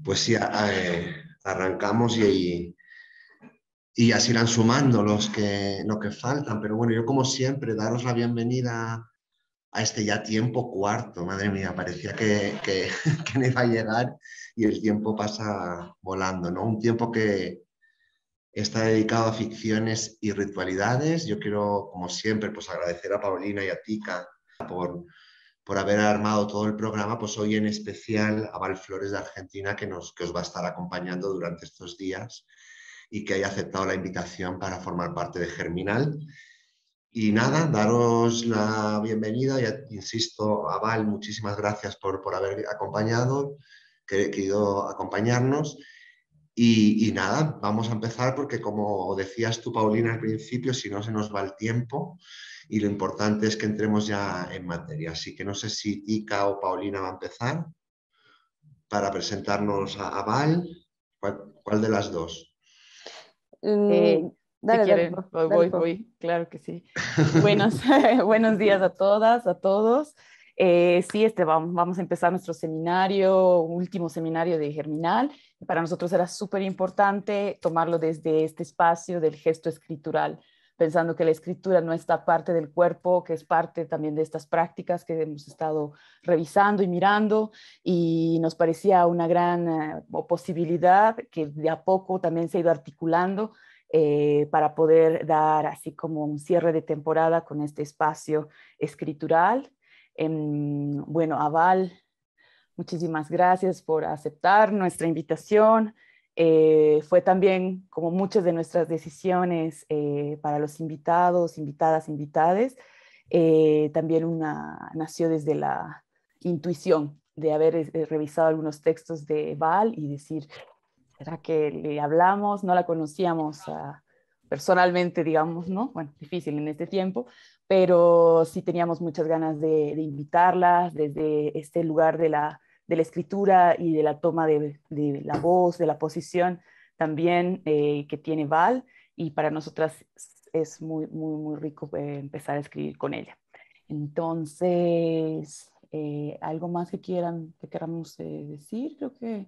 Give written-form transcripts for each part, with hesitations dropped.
Pues sí, arrancamos y así irán sumando los que faltan. Pero bueno, yo como siempre, daros la bienvenida a este ya tiempo cuarto. Madre mía, parecía que no iba a llegar y el tiempo pasa volando, ¿no? Un tiempo que está dedicado a ficciones y ritualidades. Yo quiero, como siempre, pues agradecer a Paulina y a Tika por haber armado todo el programa, pues hoy en especial a Val Flores de Argentina, que os va a estar acompañando durante estos días y que haya aceptado la invitación para formar parte de Germinal. Y nada, daros la bienvenida, ya insisto, a Val, muchísimas gracias por haber acompañado, querido acompañarnos. Y nada, vamos a empezar porque como decías tú, Paulina, al principio, si no se nos va el tiempo y lo importante es que entremos ya en materia. Así que no sé si Tika o Paulina va a empezar para presentarnos a Val. ¿Cuál de las dos? Mm, Si dale, dale, quieren, Pau, dale, voy, Pau. claro que sí. Buenos, buenos días a todas, a todos. Sí, vamos a empezar nuestro seminario, último seminario de Germinal. Para nosotros era súper importante tomarlo desde este espacio del gesto escritural, pensando que la escritura no está parte del cuerpo, que es parte también de estas prácticas que hemos estado revisando y mirando, y nos parecía una gran posibilidad que de a poco también se ha ido articulando para poder dar así como un cierre de temporada con este espacio escritural. Bueno, Aval, muchísimas gracias por aceptar nuestra invitación. Fue también, como muchas de nuestras decisiones para los invitados, invitadas, invitades, también nació desde la intuición de haber revisado algunos textos de Val y decir, ¿será que le hablamos? No la conocíamos personalmente, digamos, ¿no? Bueno, difícil en este tiempo, pero sí teníamos muchas ganas de invitarla desde este lugar de la escritura y de la toma de la voz, de la posición también que tiene Val, y para nosotras es muy, muy, muy rico empezar a escribir con ella. Entonces, ¿algo más que queramos decir? Creo que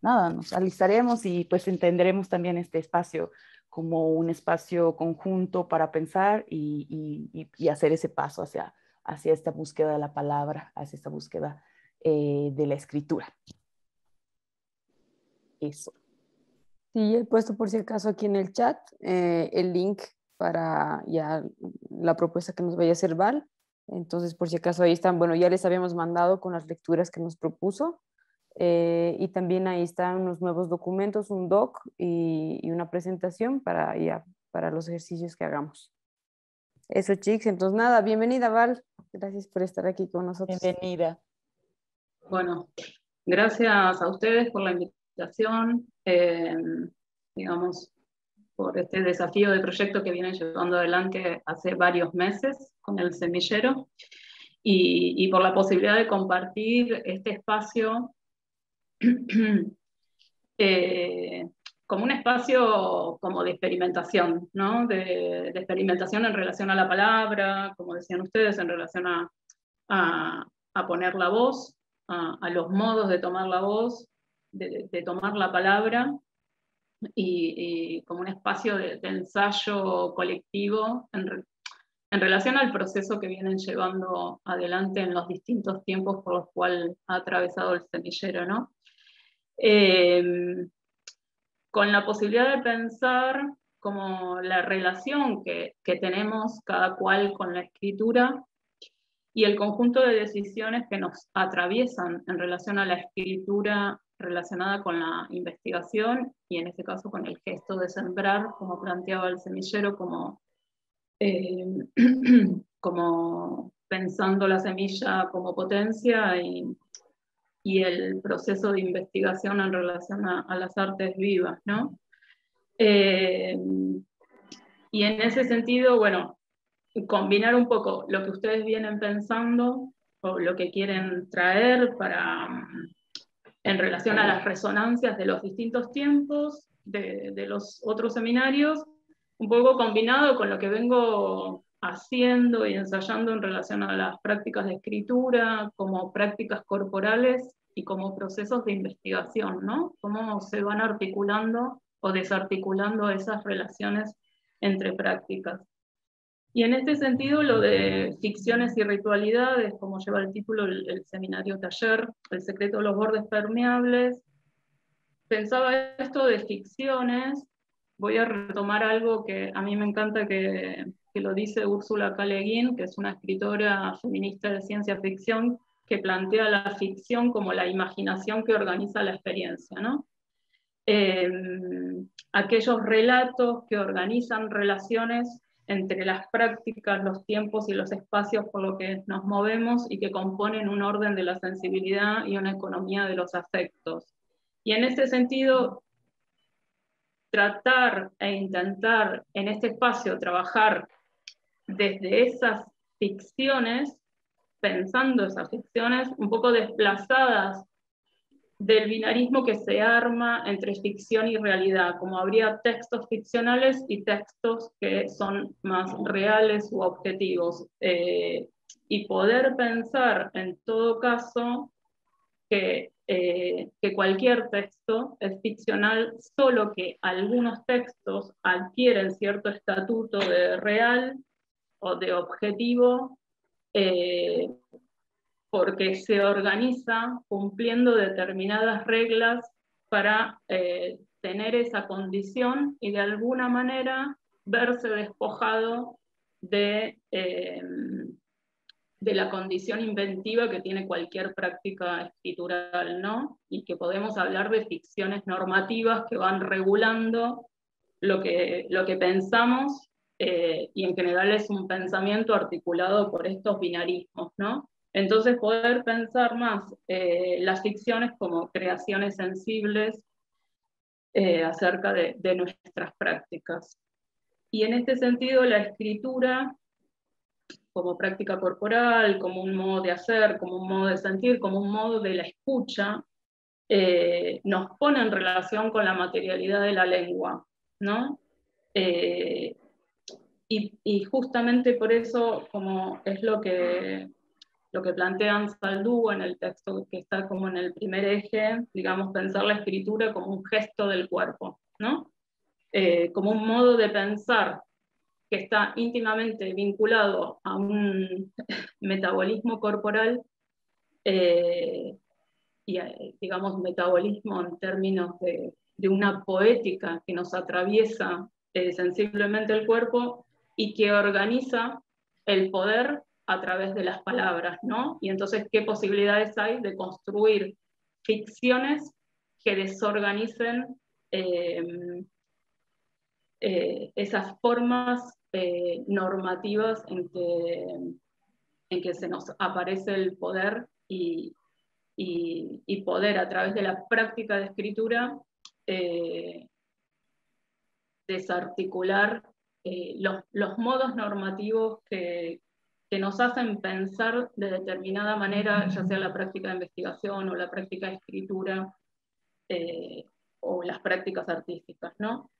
nada, nos alistaremos y pues entenderemos también este espacio como un espacio conjunto para pensar y hacer ese paso hacia esta búsqueda de la palabra, hacia esta búsqueda de la escritura. Eso. Sí, he puesto por si acaso aquí en el chat el link para ya la propuesta que nos vaya a hacer Val. Entonces, por si acaso ahí están, bueno, ya les habíamos mandado con las lecturas que nos propuso. Y también ahí están unos nuevos documentos, un doc y una presentación para los ejercicios que hagamos. Eso, chicos. Entonces, nada, bienvenida, Val. Gracias por estar aquí con nosotros. Bienvenida. Bueno, gracias a ustedes por la invitación, digamos, por este desafío de proyecto que vienen llevando adelante hace varios meses con el semillero y por la posibilidad de compartir este espacio como un espacio como de experimentación, ¿no? De experimentación en relación a la palabra, como decían ustedes, en relación a poner la voz, a los modos de tomar la voz, de tomar la palabra, y como un espacio de ensayo colectivo en relación al proceso que vienen llevando adelante en los distintos tiempos por los cuales ha atravesado el semillero, ¿no? Con la posibilidad de pensar como la relación que tenemos cada cual con la escritura y el conjunto de decisiones que nos atraviesan en relación a la escritura relacionada con la investigación y en este caso con el gesto de sembrar, como planteaba el semillero, como, como pensando la semilla como potencia y el proceso de investigación en relación a las artes vivas, ¿no? Y en ese sentido, bueno, combinar un poco lo que ustedes vienen pensando o lo que quieren traer en relación a las resonancias de los distintos tiempos, de los otros seminarios, un poco combinado con lo que vengo haciendo y ensayando en relación a las prácticas de escritura como prácticas corporales y como procesos de investigación, ¿no? Cómo se van articulando o desarticulando esas relaciones entre prácticas. Y en este sentido, lo de ficciones y ritualidades, como lleva el título el seminario taller, El secreto de los bordes permeables, pensaba esto de ficciones. Voy a retomar algo que a mí me encanta que lo dice Úrsula K. Le Guin, que es una escritora feminista de ciencia ficción, que plantea la ficción como la imaginación que organiza la experiencia, ¿no? Aquellos relatos que organizan relaciones entre las prácticas, los tiempos y los espacios por los que nos movemos y que componen un orden de la sensibilidad y una economía de los afectos. Y en ese sentido, tratar e intentar en este espacio trabajar desde esas ficciones, pensando esas ficciones un poco desplazadas del binarismo que se arma entre ficción y realidad, como habría textos ficcionales y textos que son más reales u objetivos, y poder pensar en todo caso que cualquier texto es ficcional, solo que algunos textos adquieren cierto estatuto de real o de objetivo, porque se organiza cumpliendo determinadas reglas para tener esa condición y de alguna manera verse despojado de la condición inventiva que tiene cualquier práctica escritural, ¿no? Y que podemos hablar de ficciones normativas que van regulando lo que pensamos, y en general es un pensamiento articulado por estos binarismos, ¿no? Entonces poder pensar más las ficciones como creaciones sensibles acerca de nuestras prácticas. Y en este sentido la escritura como práctica corporal, como un modo de hacer, como un modo de sentir, como un modo de la escucha, nos pone en relación con la materialidad de la lengua, ¿no? Y justamente por eso, como es lo que plantea Ansaldúa en el texto que está como en el primer eje, digamos, pensar la escritura como un gesto del cuerpo, ¿no? Como un modo de pensar que está íntimamente vinculado a un metabolismo corporal, y digamos metabolismo en términos de una poética que nos atraviesa sensiblemente el cuerpo y que organiza el poder a través de las palabras, ¿no? Y entonces, ¿qué posibilidades hay de construir ficciones que desorganicen esas formas normativas en que se nos aparece el poder y poder a través de la práctica de escritura desarticular los modos normativos que nos hacen pensar de determinada manera, ya sea la práctica de investigación o la práctica de escritura, o las prácticas artísticas, ¿no?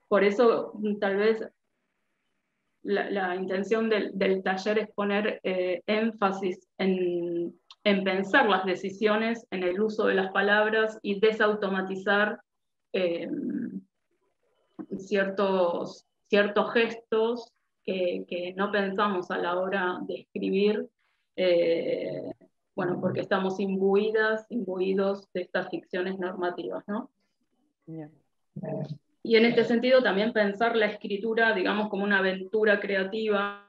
Por eso, tal vez, la intención del taller es poner énfasis en pensar las decisiones, en el uso de las palabras y desautomatizar ciertos gestos que no pensamos a la hora de escribir, bueno, porque estamos imbuidos de estas ficciones normativas, ¿no? Yeah. Y en este sentido también pensar la escritura, digamos, como una aventura creativa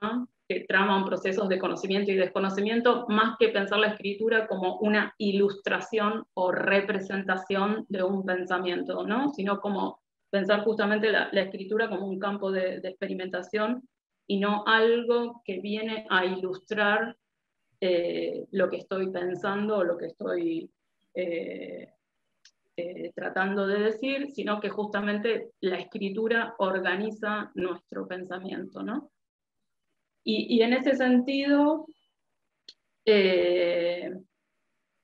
que trama procesos de conocimiento y desconocimiento, más que pensar la escritura como una ilustración o representación de un pensamiento, ¿no? Sino como pensar justamente la escritura como un campo de experimentación y no algo que viene a ilustrar lo que estoy pensando o lo que estoy tratando de decir, sino que justamente la escritura organiza nuestro pensamiento, ¿no? Y en ese sentido, creo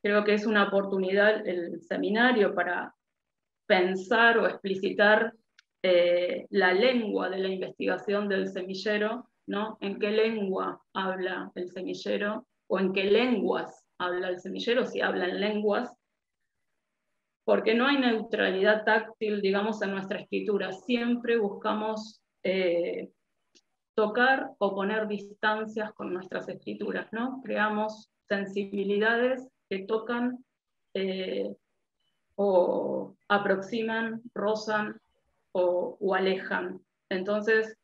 que es una oportunidad el seminario para pensar o explicitar la lengua de la investigación del semillero, ¿no? En qué lengua habla el semillero, o en qué lenguas habla el semillero, si hablan lenguas, porque no hay neutralidad táctil, digamos, en nuestra escritura. Siempre buscamos tocar o poner distancias con nuestras escrituras, ¿no? Creamos sensibilidades que tocan o aproximan, rozan o alejan. Entonces,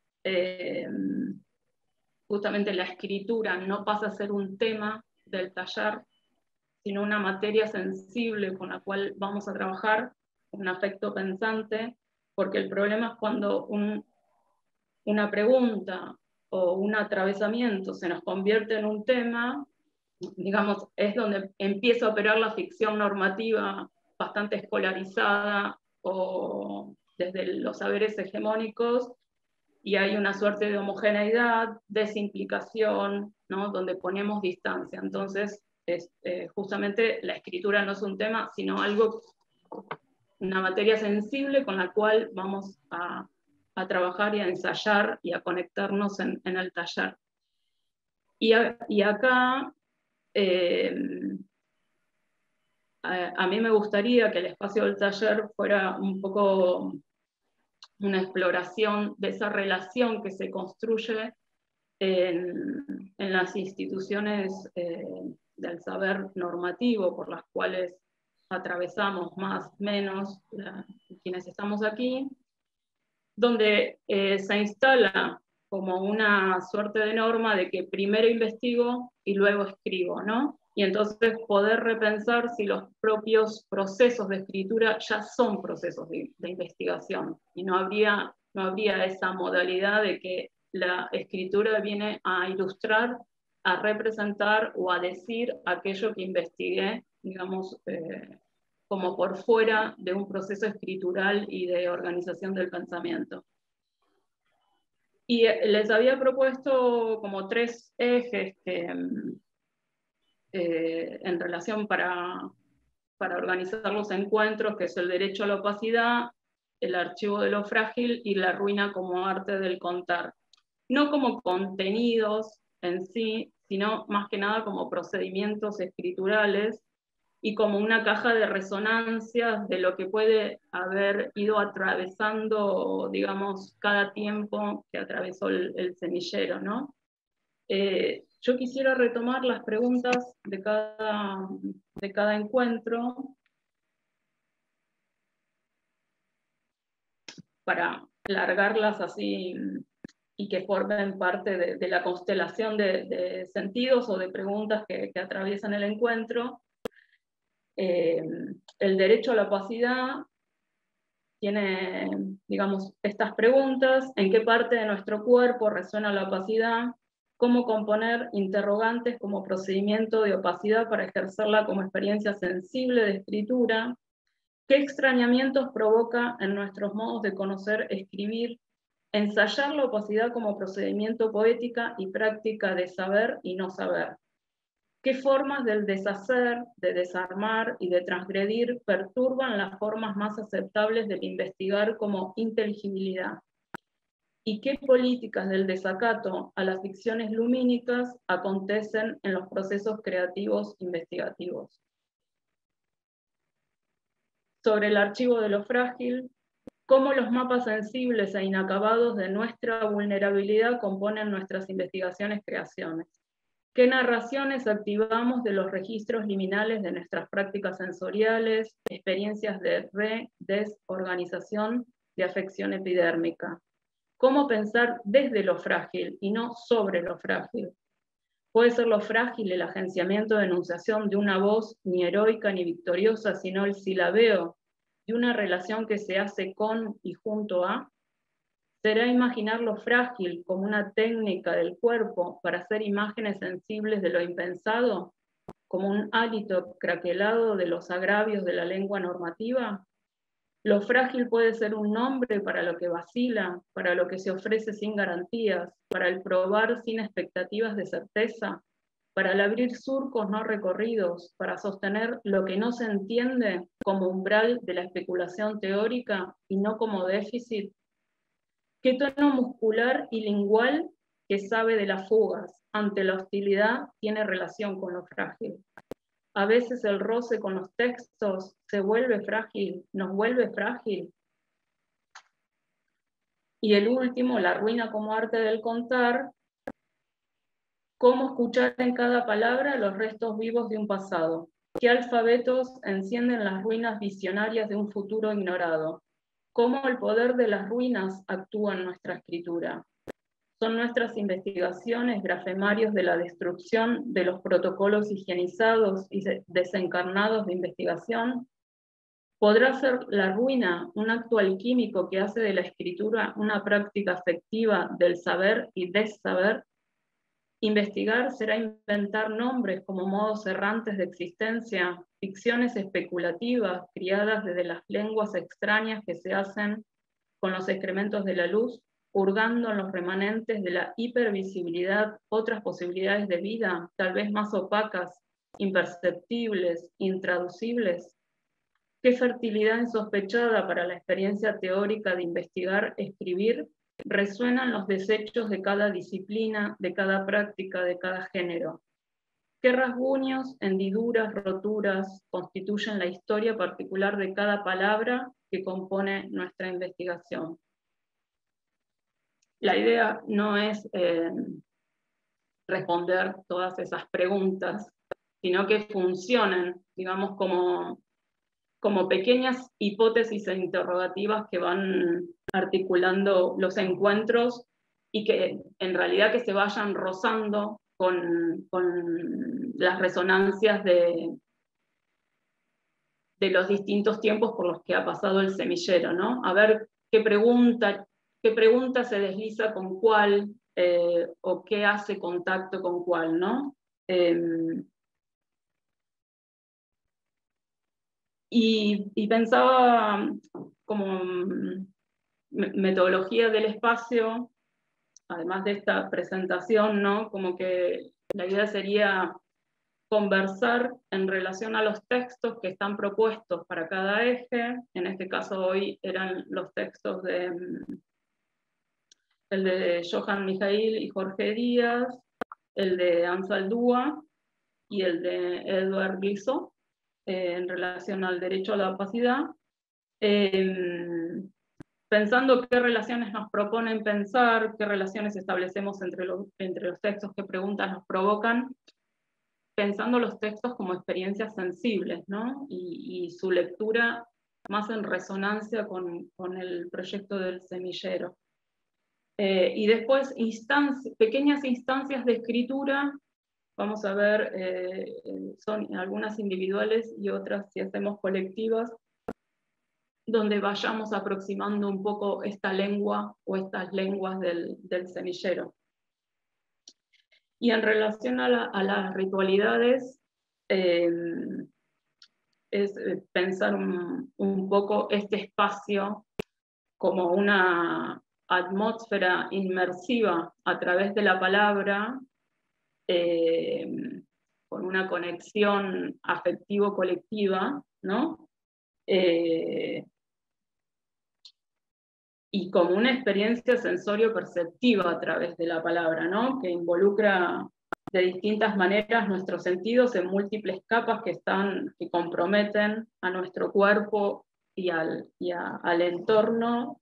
justamente la escritura no pasa a ser un tema del taller, sino una materia sensible con la cual vamos a trabajar, un afecto pensante, porque el problema es cuando una pregunta o un atravesamiento se nos convierte en un tema, digamos, es donde empieza a operar la ficción normativa bastante escolarizada o desde los saberes hegemónicos, y hay una suerte de homogeneidad, desimplicación, ¿no? Donde ponemos distancia. Entonces, justamente la escritura no es un tema, sino algo, una materia sensible con la cual vamos a trabajar y a ensayar y a conectarnos en el taller. Y acá, a mí me gustaría que el espacio del taller fuera un poco una exploración de esa relación que se construye en las instituciones del saber normativo por las cuales atravesamos más o menos quienes estamos aquí, donde se instala como una suerte de norma de que primero investigo y luego escribo, ¿no? Y entonces poder repensar si los propios procesos de escritura ya son procesos de investigación, y no habría esa modalidad de que la escritura viene a ilustrar, a representar o a decir aquello que investigué, digamos, como por fuera de un proceso escritural y de organización del pensamiento. Y les había propuesto como 3 ejes que, en relación para organizar los encuentros, que es el derecho a la opacidad, el archivo de lo frágil y la ruina como arte del contar. No como contenidos en sí, sino más que nada como procedimientos escriturales y como una caja de resonancias de lo que puede haber ido atravesando, digamos, cada tiempo que atravesó el semillero, ¿no? Yo quisiera retomar las preguntas de cada encuentro para largarlas así y que formen parte de la constelación de sentidos o de preguntas que atraviesan el encuentro. El derecho a la opacidad tiene, digamos, estas preguntas: ¿en qué parte de nuestro cuerpo resuena la opacidad? ¿Cómo componer interrogantes como procedimiento de opacidad para ejercerla como experiencia sensible de escritura? ¿Qué extrañamientos provoca en nuestros modos de conocer, escribir? Ensayar la opacidad como procedimiento poética y práctica de saber y no saber. ¿Qué formas del deshacer, de desarmar y de transgredir perturban las formas más aceptables del investigar como inteligibilidad? ¿Y qué políticas del desacato a las ficciones lumínicas acontecen en los procesos creativos investigativos? Sobre el archivo de lo frágil, ¿cómo los mapas sensibles e inacabados de nuestra vulnerabilidad componen nuestras investigaciones, creaciones? ¿Qué narraciones activamos de los registros liminales de nuestras prácticas sensoriales, experiencias de desorganización de afección epidérmica? ¿Cómo pensar desde lo frágil y no sobre lo frágil? Puede ser lo frágil el agenciamiento de enunciación de una voz ni heroica ni victoriosa, sino el silabeo de una relación que se hace con y junto a. ¿Será imaginar lo frágil como una técnica del cuerpo para hacer imágenes sensibles de lo impensado, como un hálito craquelado de los agravios de la lengua normativa? Lo frágil puede ser un nombre para lo que vacila, para lo que se ofrece sin garantías, para el probar sin expectativas de certeza, para el abrir surcos no recorridos, para sostener lo que no se entiende como umbral de la especulación teórica y no como déficit. ¿Qué tono muscular y lingual que sabe de las fugas ante la hostilidad tiene relación con lo frágil? A veces el roce con los textos se vuelve frágil, nos vuelve frágil. Y el último, la ruina como arte del contar, cómo escuchar en cada palabra los restos vivos de un pasado. ¿Qué alfabetos encienden las ruinas visionarias de un futuro ignorado? ¿Cómo el poder de las ruinas actúa en nuestra escritura? Son nuestras investigaciones grafemarios de la destrucción de los protocolos higienizados y desencarnados de investigación. ¿Podrá ser la ruina un acto alquímico que hace de la escritura una práctica afectiva del saber y desaber? Investigar será inventar nombres como modos errantes de existencia, ficciones especulativas criadas desde las lenguas extrañas que se hacen con los excrementos de la luz, hurgando en los remanentes de la hipervisibilidad otras posibilidades de vida, tal vez más opacas, imperceptibles, intraducibles. Qué fertilidad insospechada para la experiencia teórica de investigar, escribir, resuenan los desechos de cada disciplina, de cada práctica, de cada género. Qué rasguños, hendiduras, roturas constituyen la historia particular de cada palabra que compone nuestra investigación. La idea no es responder todas esas preguntas, sino que funcionen, digamos, como pequeñas hipótesis e interrogativas que van articulando los encuentros y que en realidad que se vayan rozando con las resonancias de los distintos tiempos por los que ha pasado el semillero, ¿no? A ver qué pregunta se desliza con cuál, o qué hace contacto con cuál, ¿no? Y pensaba como metodología del espacio, además de esta presentación, ¿no? Como que la idea sería conversar en relación a los textos que están propuestos para cada eje. En este caso hoy eran los textos el de Johan Mijail y Jorge Díaz, el de Ansaldúa y el de Edward Glissot, en relación al derecho a la opacidad, pensando qué relaciones nos proponen pensar, qué relaciones establecemos entre los textos, qué preguntas nos provocan, pensando los textos como experiencias sensibles, ¿no? Y su lectura más en resonancia con el proyecto del semillero. Y después pequeñas instancias de escritura. Vamos a ver, son algunas individuales y otras, si hacemos colectivas, donde vayamos aproximando un poco esta lengua o estas lenguas del semillero. Y en relación a las ritualidades, es pensar un poco este espacio como una atmósfera inmersiva a través de la palabra, con una conexión afectivo-colectiva, ¿no? Y como una experiencia sensorio-perceptiva a través de la palabra, ¿no? Que involucra de distintas maneras nuestros sentidos en múltiples capas que comprometen a nuestro cuerpo y al entorno,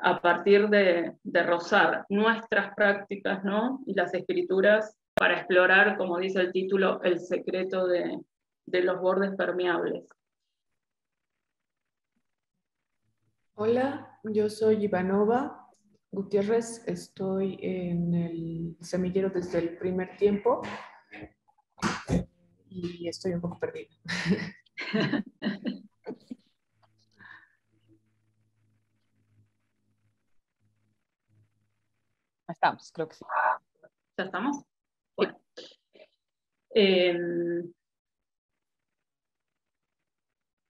a partir de rozar nuestras prácticas, ¿no? Y las escrituras para explorar, como dice el título, el secreto de los bordes permeables. Hola, yo soy Ivanova Gutiérrez, estoy en el semillero desde el primer tiempo y estoy un poco perdida. Estamos, creo que sí. ¿Ya estamos? Bueno.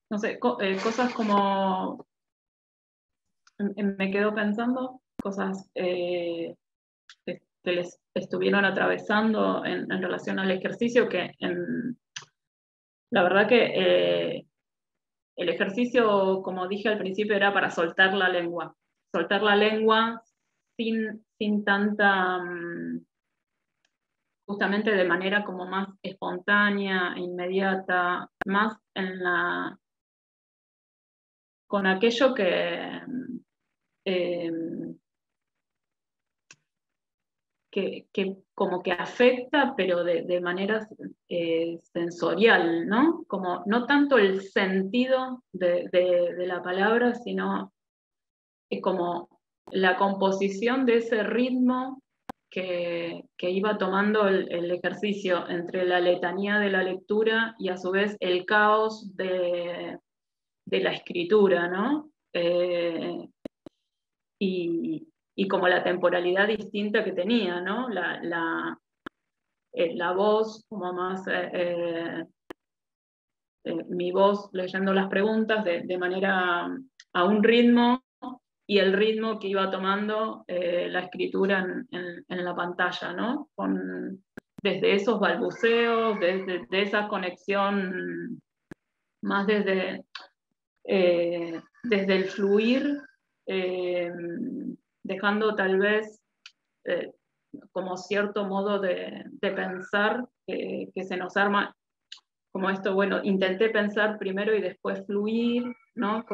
No sé, cosas como... Me quedo pensando, cosas que les estuvieron atravesando en relación al ejercicio, que la verdad que el ejercicio, como dije al principio, era para soltar la lengua sin tanta justamente de manera como más espontánea, inmediata, más con aquello que como que afecta, pero de manera sensorial, ¿no? Como no tanto el sentido de la palabra, sino como la composición de ese ritmo que iba tomando el ejercicio entre la letanía de la lectura y a su vez el caos de la escritura, ¿no? Y como la temporalidad distinta que tenía, ¿no? La voz, como más mi voz leyendo las preguntas de manera a un ritmo, y el ritmo que iba tomando la escritura en la pantalla, ¿no? Desde esos balbuceos, desde esa conexión, más desde el fluir, dejando tal vez como cierto modo de pensar que se nos arma, como esto, bueno, intenté pensar primero y después fluir, ¿no?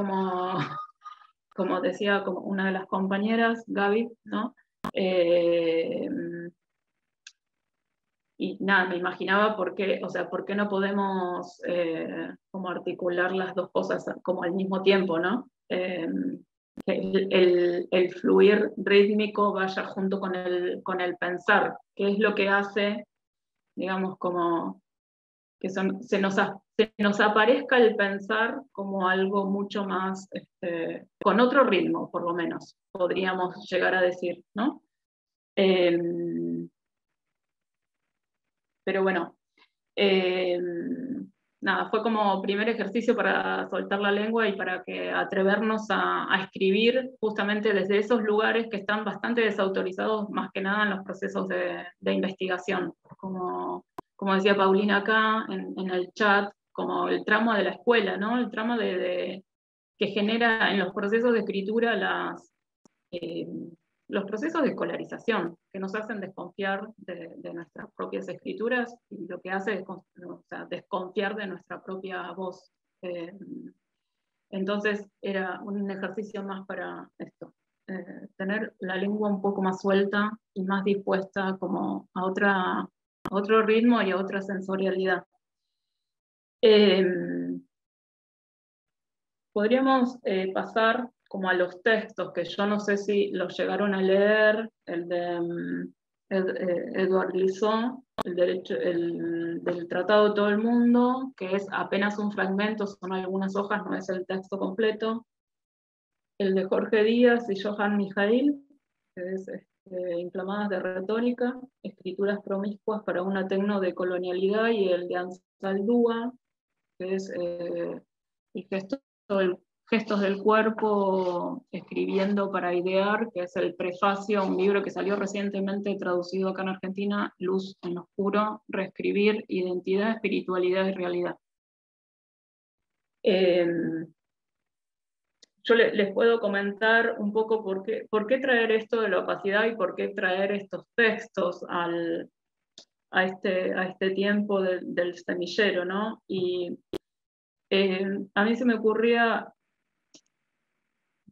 Como decía como una de las compañeras, Gaby, ¿no? Y nada, me imaginaba por qué no podemos como articular las dos cosas como al mismo tiempo, ¿no? El fluir rítmico vaya junto con el pensar, que es lo que hace, digamos, como que se nos aparezca el pensar como algo mucho más, con otro ritmo, por lo menos, podríamos llegar a decir, ¿no? Pero bueno, nada, fue como primer ejercicio para soltar la lengua y para atrevernos a escribir justamente desde esos lugares que están bastante desautorizados, más que nada en los procesos de investigación, como decía Paulina acá en el chat, como el tramo de la escuela, ¿no? El tramo que genera en los procesos de escritura los procesos de escolarización, que nos hacen desconfiar de nuestras propias escrituras, y lo que hace es desconfiar de nuestra propia voz. Entonces era un ejercicio más para esto, tener la lengua un poco más suelta y más dispuesta como a otro ritmo y a otra sensorialidad. Podríamos pasar como a los textos, que yo no sé si los llegaron a leer, el de Edouard Glissant, del Tratado de Todo el Mundo, que es apenas un fragmento, son algunas hojas, no es el texto completo. El de Jorge Díaz y Johann Mijail, que es Inflamadas de Retórica, Escrituras Promiscuas para una Tecnodecolonialidad, y el de Ansaldúa, que es Gestos del Cuerpo, escribiendo para idear, que es el prefacio a un libro que salió recientemente traducido acá en Argentina, Luz en lo Oscuro, Reescribir Identidad, Espiritualidad y Realidad. Yo les puedo comentar un poco por qué traer esto de la opacidad y por qué traer estos textos a este tiempo del semillero, ¿no? Y a mí se me ocurría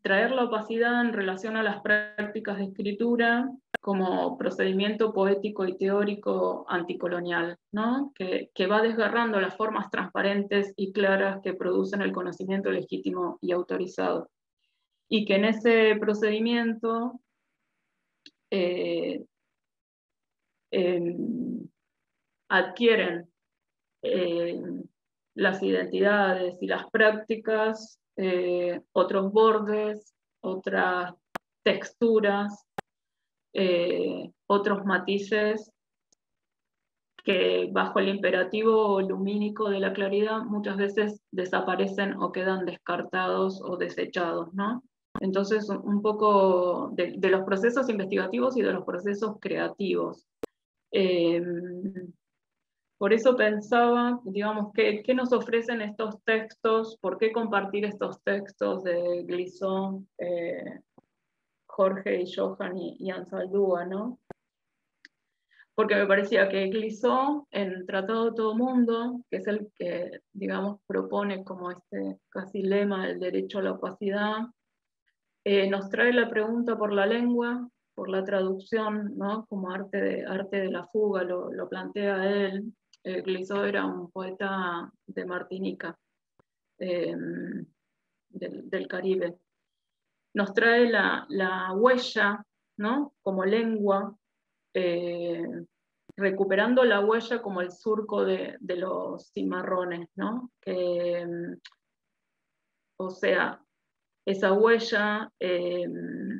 traer la opacidad en relación a las prácticas de escritura como procedimiento poético y teórico anticolonial, ¿no? Que va desgarrando las formas transparentes y claras que producen el conocimiento legítimo y autorizado. Y que en ese procedimiento adquieren las identidades y las prácticas otros bordes, otras texturas, otros matices que bajo el imperativo lumínico de la claridad muchas veces desaparecen o quedan descartados o desechados, ¿no? Entonces, un poco de los procesos investigativos y de los procesos creativos. Por eso pensaba, digamos, ¿qué nos ofrecen estos textos? ¿Por qué compartir estos textos de Glissant, Jorge y Johann y Ansaldúa, ¿no? porque me parecía que Glissó, en Tratado de Todo Mundo, que es el que, digamos, propone como este casi lema del derecho a la opacidad, nos trae la pregunta por la lengua, por la traducción, ¿no? Como arte de la fuga, lo plantea él. Glissó era un poeta de Martinica, del Caribe. Nos trae la huella, ¿no? Como lengua, recuperando la huella como el surco de los cimarrones, ¿no? O sea, esa huella, ese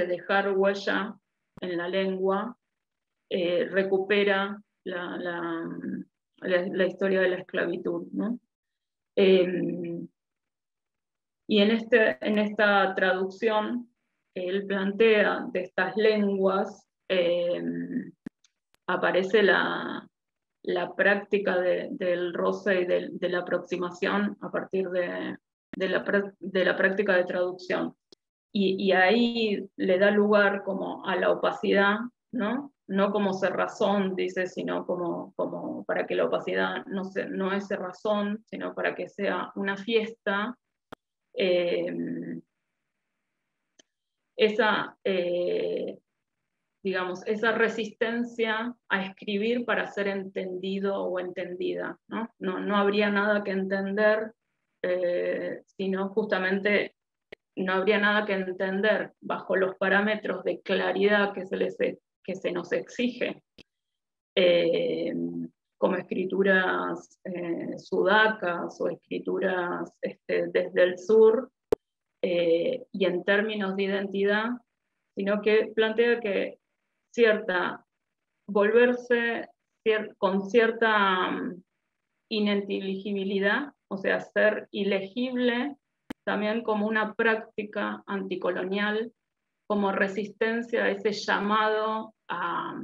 dejar huella en la lengua, recupera la historia de la esclavitud, ¿no? Y en esta traducción que él plantea de estas lenguas, aparece la práctica del roce y de la aproximación a partir de la práctica de traducción. Y ahí le da lugar como a la opacidad, ¿no? No como cerrazón, dice, sino como para que la opacidad no es cerrazón, sino para que sea una fiesta. Digamos, esa resistencia a escribir para ser entendido o entendida, ¿no? No habría nada que entender, sino justamente no habría nada que entender bajo los parámetros de claridad que se nos exige, como escrituras sudacas o escrituras desde el sur, y en términos de identidad, sino que plantea que volverse con cierta ininteligibilidad, o sea, ser ilegible también como una práctica anticolonial, como resistencia a ese llamado a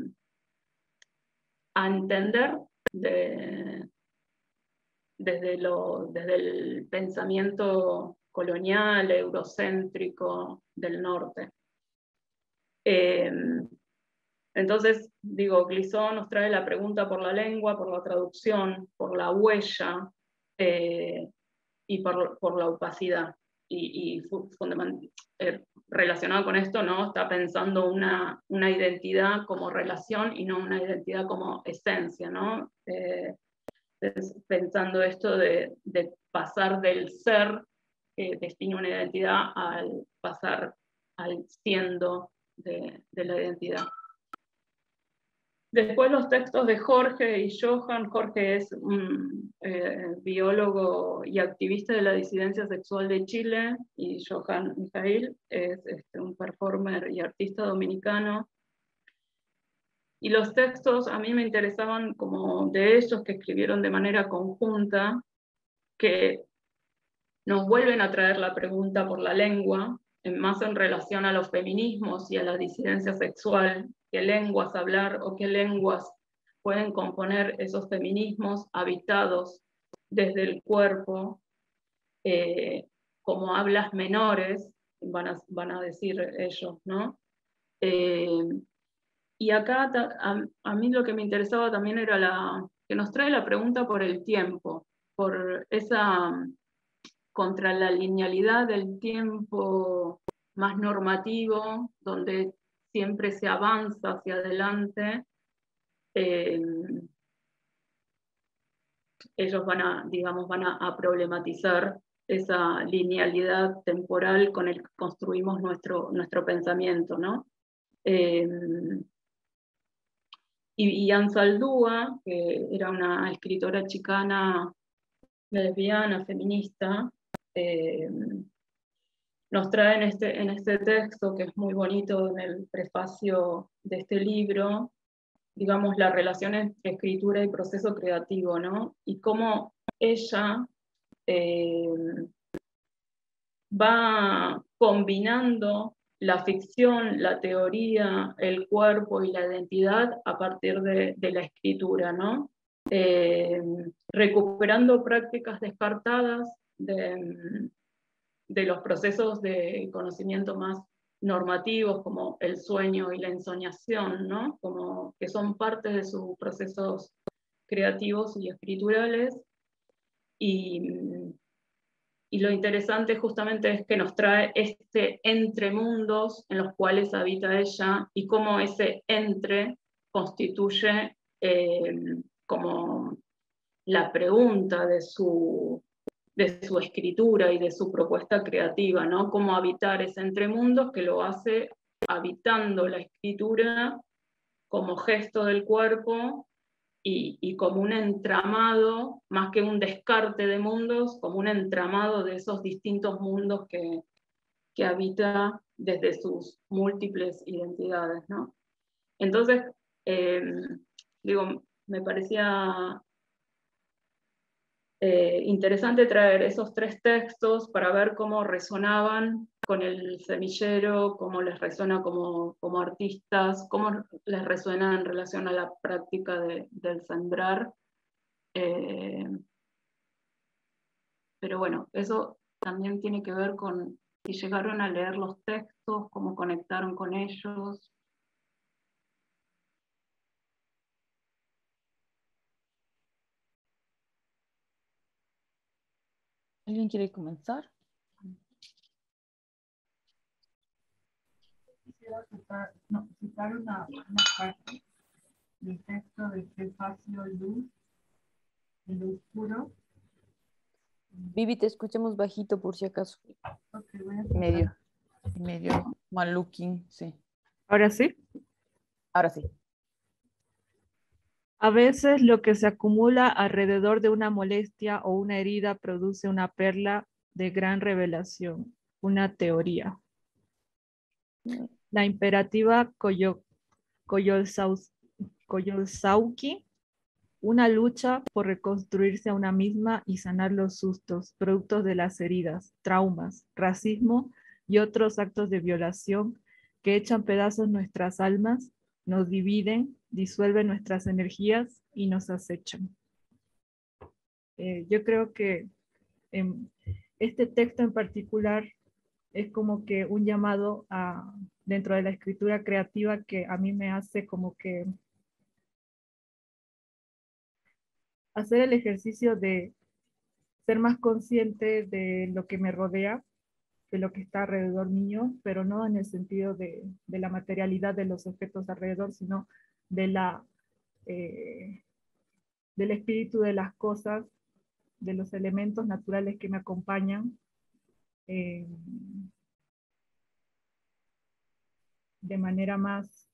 entender desde el pensamiento colonial, eurocéntrico del norte. Entonces, digo, Glissó nos trae la pregunta por la lengua, por la traducción, por la huella, y por la opacidad. Y relacionado con esto, ¿no? Está pensando una identidad como relación y no una identidad como esencia, ¿no? Pensando esto de pasar del ser, que define una identidad, al pasar al siendo de la identidad. Después los textos de Jorge y Johan. Jorge es un biólogo y activista de la disidencia sexual de Chile, y Johan Mijail es un performer y artista dominicano. Y los textos a mí me interesaban como de ellos, que escribieron de manera conjunta, que nos vuelven a traer la pregunta por la lengua, más en relación a los feminismos y a la disidencia sexual, qué lenguas hablar o qué lenguas pueden componer esos feminismos habitados desde el cuerpo, como hablas menores, van a decir ellos, ¿no? Y acá a mí lo que me interesaba también era que nos trae la pregunta por el tiempo, por esa contra la linealidad del tiempo más normativo, donde siempre se avanza hacia adelante. Ellos van a problematizar esa linealidad temporal con el que construimos nuestro pensamiento, ¿no? Y Ansaldúa, que era una escritora chicana lesbiana, feminista, nos trae en este texto, que es muy bonito, en el prefacio de este libro, digamos, la relación entre escritura y proceso creativo, ¿no? Y cómo ella va combinando la ficción, la teoría, el cuerpo y la identidad a partir de la escritura, ¿no? Recuperando prácticas descartadas de los procesos de conocimiento más normativos como el sueño y la ensoñación, ¿no? Como que son parte de sus procesos creativos y escriturales. Y lo interesante justamente es que nos trae este entre mundos en los cuales habita ella y cómo ese entre constituye como la pregunta de su escritura y de su propuesta creativa, ¿no? Cómo habitar ese entremundos que lo hace habitando la escritura como gesto del cuerpo y como un entramado, más que un descarte de mundos, como un entramado de esos distintos mundos que habita desde sus múltiples identidades, ¿no? Entonces, digo, me parecía interesante traer esos tres textos para ver cómo resonaban con el semillero, cómo les resuena como artistas, cómo les resuena en relación a la práctica del sembrar. Pero bueno, eso también tiene que ver con si llegaron a leer los textos, cómo conectaron con ellos. ¿Alguien quiere comenzar? Quisiera citar una parte del texto de Espacio Luz, el oscuro. Vivi, te escuchamos bajito por si acaso. Okay, voy a tratar. Medio maluquín, sí. ¿Ahora sí? Ahora sí. A veces lo que se acumula alrededor de una molestia o una herida produce una perla de gran revelación, una teoría. La imperativa Koyosauki, una lucha por reconstruirse a una misma y sanar los sustos, productos de las heridas, traumas, racismo y otros actos de violación que echan pedazos nuestras almas, nos dividen, disuelven nuestras energías y nos acechan. Yo creo que este texto en particular es como que un llamado dentro de la escritura creativa que a mí me hace como que hacer el ejercicio de ser más consciente de lo que me rodea, de lo que está alrededor mío, pero no en el sentido de la materialidad de los objetos alrededor, sino del espíritu de las cosas, de los elementos naturales que me acompañan, de manera más,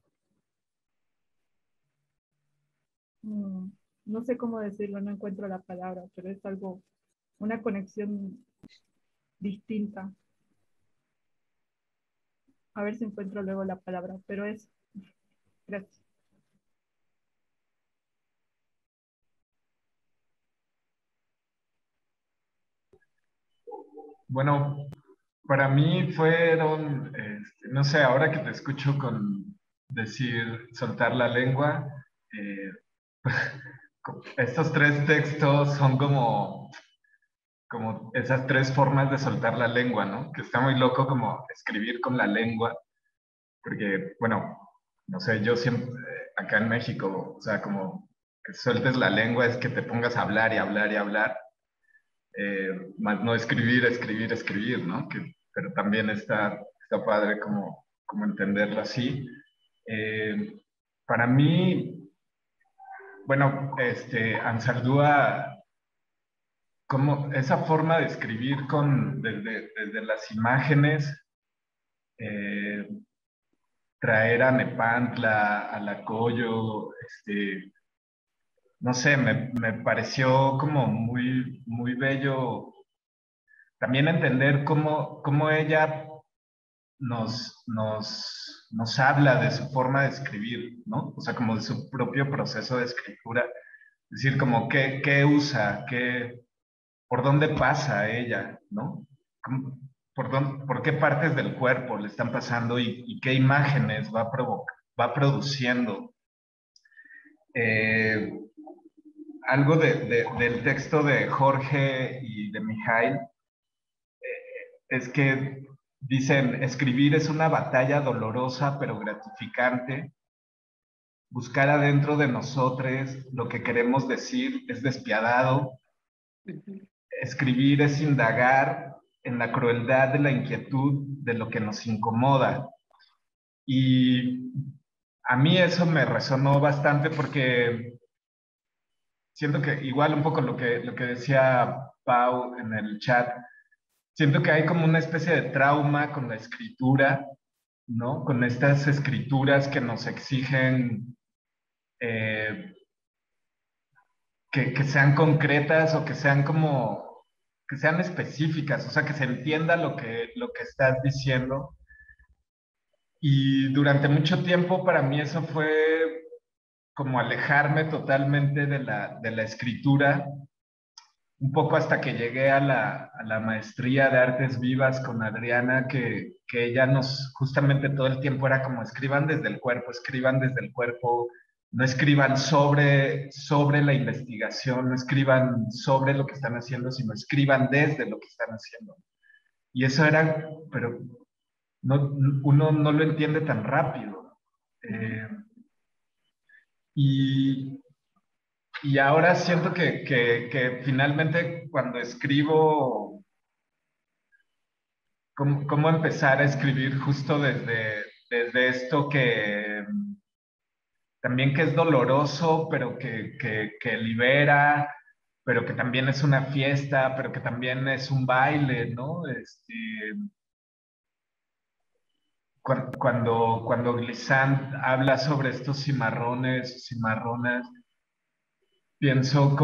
no sé cómo decirlo, no encuentro la palabra, pero es algo, una conexión distinta. A ver si encuentro luego la palabra, pero es, gracias. Bueno, para mí fueron, no sé, ahora que te escucho con decir soltar la lengua, eh, estos tres textos son como esas tres formas de soltar la lengua, ¿no? Que está muy loco como escribir con la lengua, porque, bueno, no sé, yo siempre, acá en México, o sea, como que sueltes la lengua es que te pongas a hablar y hablar y hablar, más no escribir, escribir, escribir, ¿no? Pero también está padre como entenderlo así. Para mí, bueno, Ansardúa, como esa forma de escribir desde las imágenes, eh, traer a Nepantla, a Lacoyo, no sé, me pareció como muy, muy bello también entender cómo ella nos habla de su forma de escribir, ¿no? O sea, como de su propio proceso de escritura. Es decir, como qué usa, por dónde pasa ella, ¿no? Por qué partes del cuerpo le están pasando y qué imágenes va produciendo. Algo del texto de Jorge y de Mijail es que dicen, escribir es una batalla dolorosa pero gratificante. Buscar adentro de nosotros lo que queremos decir es despiadado. Escribir es indagar en la crueldad de la inquietud de lo que nos incomoda. Y a mí eso me resonó bastante porque siento que igual un poco lo que decía Pau en el chat, siento que hay como una especie de trauma con la escritura, ¿no? Con estas escrituras que nos exigen que sean concretas o que sean como, que sean específicas, o sea, que se entienda lo que estás diciendo. Y durante mucho tiempo para mí eso fue como alejarme totalmente de la escritura, un poco hasta que llegué a la maestría de artes vivas con Adriana, que ella nos, justamente todo el tiempo era como escriban desde el cuerpo, no escriban sobre la investigación, no escriban sobre lo que están haciendo, sino escriban desde lo que están haciendo. Y eso era, pero no, uno no lo entiende tan rápido. Y, y ahora siento que finalmente cuando escribo, ¿cómo empezar a escribir justo desde esto que también que es doloroso, pero que libera, pero que también es una fiesta, pero que también es un baile, ¿no? Cuando Glissant habla sobre estos cimarrones, cimarronas, pienso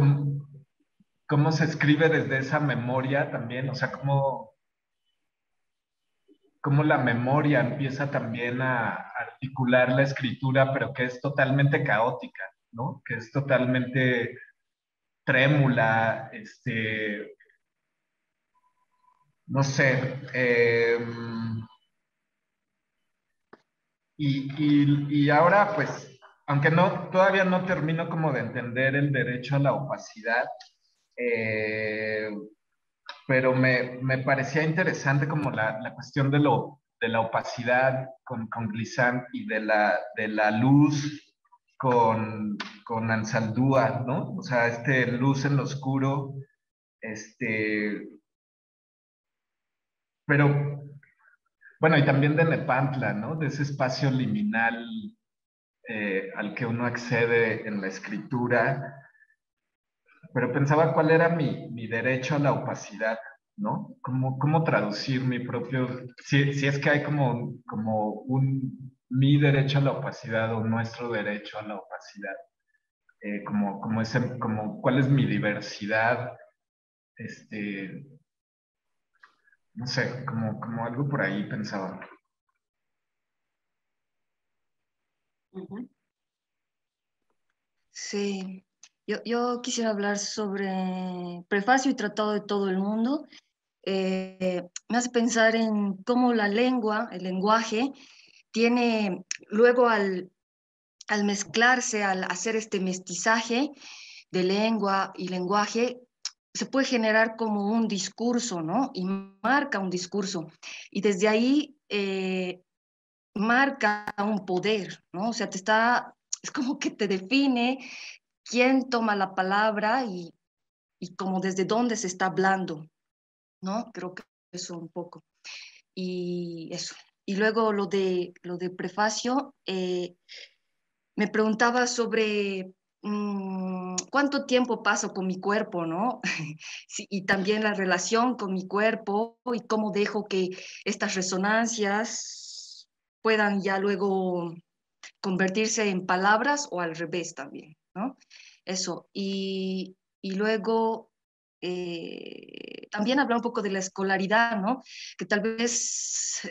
cómo se escribe desde esa memoria también, o sea, cómo la memoria empieza también a articular la escritura, pero que es totalmente caótica, ¿no? Que es totalmente trémula, no sé. Y ahora, pues, aunque no, todavía no termino como de entender el derecho a la opacidad, eh, pero me parecía interesante como la cuestión de la opacidad con Glissant y de la luz con Ansaldúa, ¿no? O sea, luz en lo oscuro, pero bueno, y también de Nepantla, ¿no? De ese espacio liminal al que uno accede en la escritura, pero pensaba cuál era mi derecho a la opacidad, ¿no? ¿Cómo traducir mi propio, si es que hay como mi derecho a la opacidad o nuestro derecho a la opacidad, como cuál es mi diversidad, este, no sé, como algo por ahí pensaba. Sí, yo quisiera hablar sobre prefacio y tratado de todo el mundo. Me hace pensar en cómo la lengua, el lenguaje, tiene luego al mezclarse, al hacer este mestizaje de lengua y lenguaje, se puede generar como un discurso, ¿no? Y marca un discurso. Y desde ahí marca un poder, ¿no? O sea, es como que te define quién toma la palabra y como desde dónde se está hablando, ¿no? Creo que eso un poco. Y eso. Y luego lo de prefacio, me preguntaba sobre cuánto tiempo paso con mi cuerpo, ¿no? Sí, y también la relación con mi cuerpo y cómo dejo que estas resonancias puedan ya luego convertirse en palabras o al revés también, ¿no? Eso. Y luego también hablar un poco de la escolaridad, ¿no? Que tal vez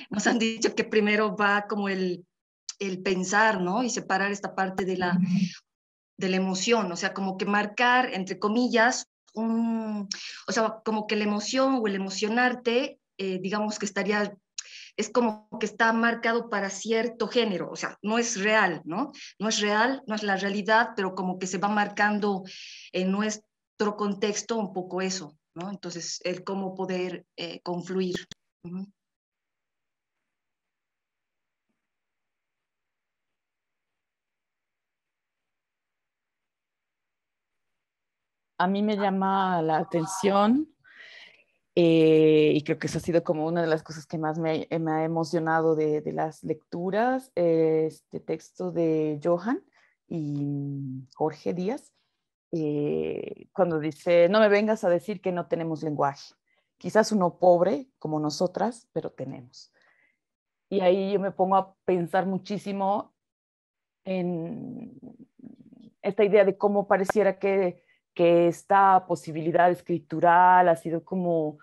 nos han dicho que primero va como el pensar, ¿no? Y separar esta parte de la emoción, o sea, como que marcar, entre comillas, o sea, como que la emoción o el emocionarte, digamos que es como que está marcado para cierto género, o sea, no es real, ¿no? No es real, no es la realidad, pero como que se va marcando en nuestro contexto un poco eso, ¿no? Entonces, el cómo poder confluir. Uh -huh. a mí me llama la atención y creo que eso ha sido como una de las cosas que más me ha emocionado de las lecturas, este texto de Johan y Jorge Díaz, cuando dice, no me vengas a decir que no tenemos lenguaje. Quizás uno pobre como nosotras, pero tenemos. Y ahí yo me pongo a pensar muchísimo en esta idea de cómo pareciera que esta posibilidad escritural ha sido como,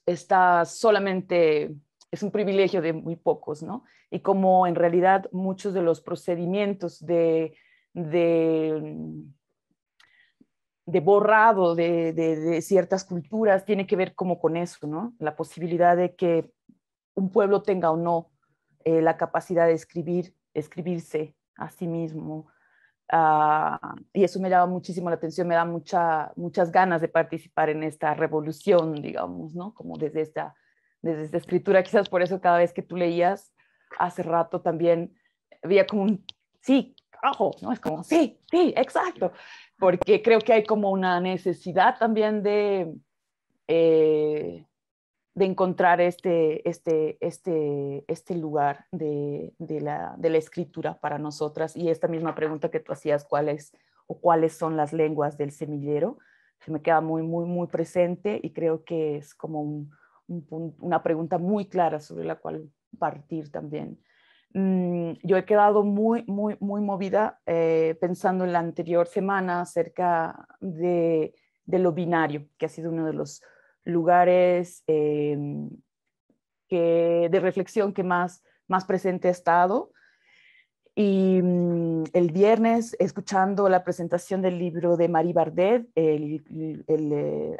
está solamente, es un privilegio de muy pocos, ¿no? Y como en realidad muchos de los procedimientos de borrado de ciertas culturas tiene que ver como con eso, ¿no? La posibilidad de que un pueblo tenga o no la capacidad de escribirse a sí mismo. Y eso me llama muchísimo la atención, me da muchas ganas de participar en esta revolución, digamos, ¿no? Como desde esta escritura, quizás por eso cada vez que tú leías hace rato también había como un sí, carajo, ¿no? Es como sí, exacto, porque creo que hay como una necesidad también de encontrar este lugar de la escritura para nosotras. Y esta misma pregunta que tú hacías, ¿cuáles son las lenguas del semillero? Se me queda muy, muy, muy presente y creo que es como una pregunta muy clara sobre la cual partir también. Yo he quedado muy, muy, muy movida pensando en la anterior semana acerca de lo binario, que ha sido uno de los lugares de reflexión que más presente ha estado. Y el viernes, escuchando la presentación del libro de Marie Bardet,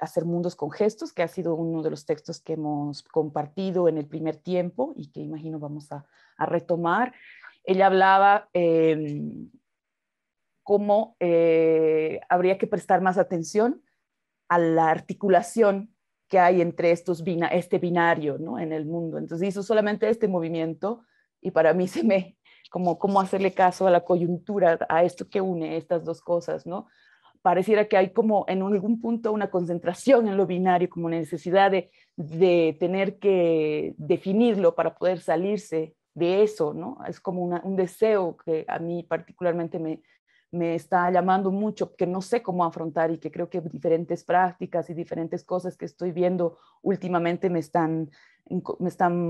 Hacer mundos con gestos, que ha sido uno de los textos que hemos compartido en el primer tiempo y que imagino vamos a retomar. Ella hablaba cómo habría que prestar más atención a la articulación que hay entre este binario, ¿no? En el mundo. Entonces hizo solamente este movimiento y para mí se me, como hacerle caso a la coyuntura, a esto que une estas dos cosas, ¿no? Pareciera que hay como en algún punto una concentración en lo binario, como necesidad de tener que definirlo para poder salirse de eso, ¿no? Es como un deseo que a mí particularmente me está llamando mucho, que no sé cómo afrontar y que creo que diferentes prácticas y diferentes cosas que estoy viendo últimamente me están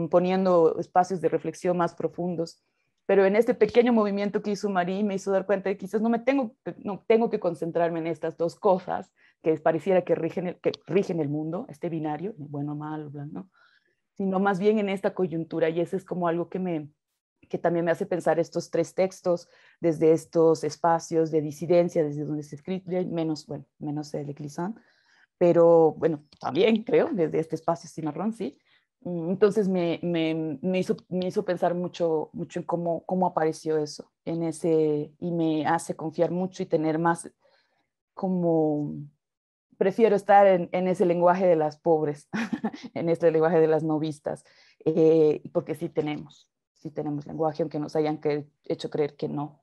poniendo espacios de reflexión más profundos. Pero en este pequeño movimiento que hizo Marie me hizo dar cuenta de que quizás no tengo que concentrarme en estas dos cosas que pareciera que rigen el mundo, este binario, bueno, malo, ¿no? Sino más bien en esta coyuntura, y eso es como algo que también me hace pensar estos tres textos desde estos espacios de disidencia, desde donde se escribe, menos el Eclisán, pero bueno, también creo, desde este espacio cimarrón, sí. Entonces me hizo pensar mucho en cómo apareció eso y me hace confiar mucho y tener más prefiero estar en ese lenguaje de las pobres, en este lenguaje de las novistas, porque sí tenemos lenguaje, aunque nos hayan hecho creer que no.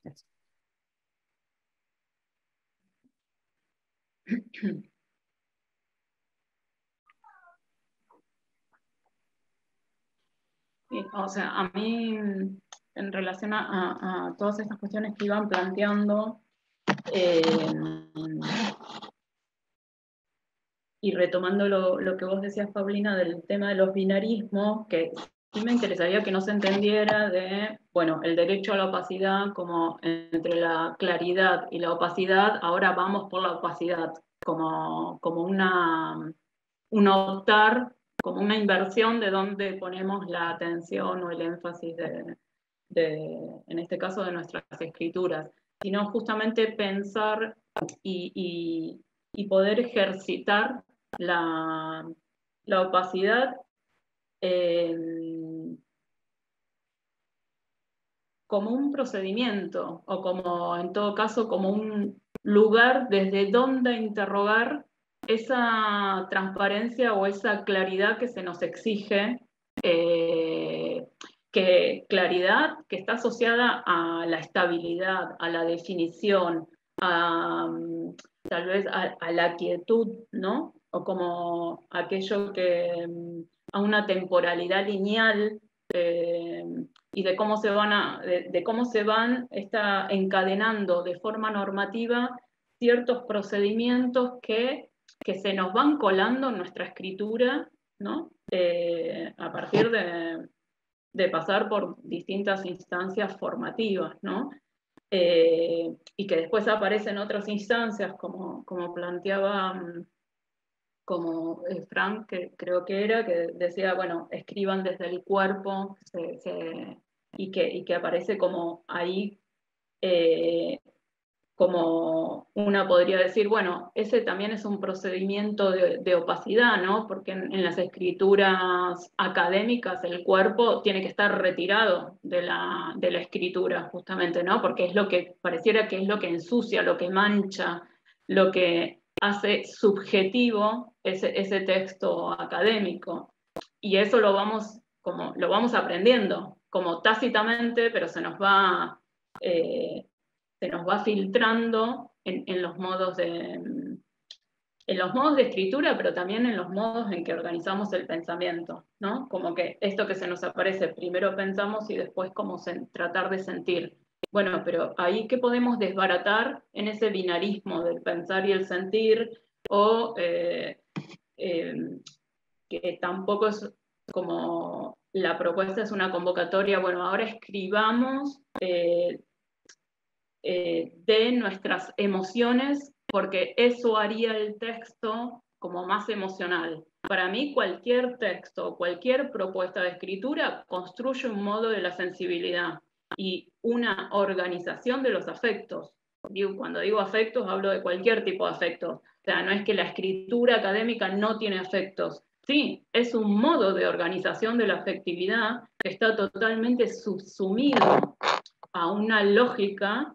Eso. Sí, o sea, a mí, en relación a todas estas cuestiones que iban planteando, y retomando lo que vos decías, Paulina, del tema de los binarismos, que sí me interesaría que no se entendiera bueno, el derecho a la opacidad como entre la claridad y la opacidad, ahora vamos por la opacidad, como un optar, como una inversión de dónde ponemos la atención o el énfasis en este caso, de nuestras escrituras, sino justamente pensar y poder ejercitar la opacidad como un procedimiento o como, en todo caso, como un lugar desde donde interrogar esa transparencia o esa claridad que se nos exige, claridad que está asociada a la estabilidad, a la definición, tal vez a la quietud, ¿no? O como aquello que, a una temporalidad lineal, y de cómo se van, de cómo se van encadenando de forma normativa ciertos procedimientos que se nos van colando en nuestra escritura, ¿no? A partir de pasar por distintas instancias formativas, ¿no? Y que después aparecen otras instancias, como planteaba como Frank, que creo que era, que decía, bueno, escriban desde el cuerpo, y que aparece como ahí, como una podría decir, bueno, ese también es un procedimiento de opacidad, ¿no? Porque en las escrituras académicas el cuerpo tiene que estar retirado de la escritura, justamente, ¿no? Porque es lo que, pareciera que es lo que ensucia, lo que mancha, lo que hace subjetivo ese texto académico. Y eso lo vamos aprendiendo, como tácitamente, pero se nos va filtrando en los modos de escritura, pero también en los modos en que organizamos el pensamiento, ¿no? Como que esto que se nos aparece, primero pensamos y después como tratar de sentir. Bueno, pero ahí, ¿qué podemos desbaratar en ese binarismo del pensar y el sentir? O que tampoco es como la propuesta es una convocatoria, bueno, ahora escribamos de nuestras emociones, porque eso haría el texto como más emocional. Para mí, cualquier texto, cualquier propuesta de escritura construye un modo de la sensibilidad y una organización de los afectos. Cuando digo afectos, hablo de cualquier tipo de afectos. O sea, no es que la escritura académica no tiene afectos. Sí, es un modo de organización de la afectividad que está totalmente subsumido a una lógica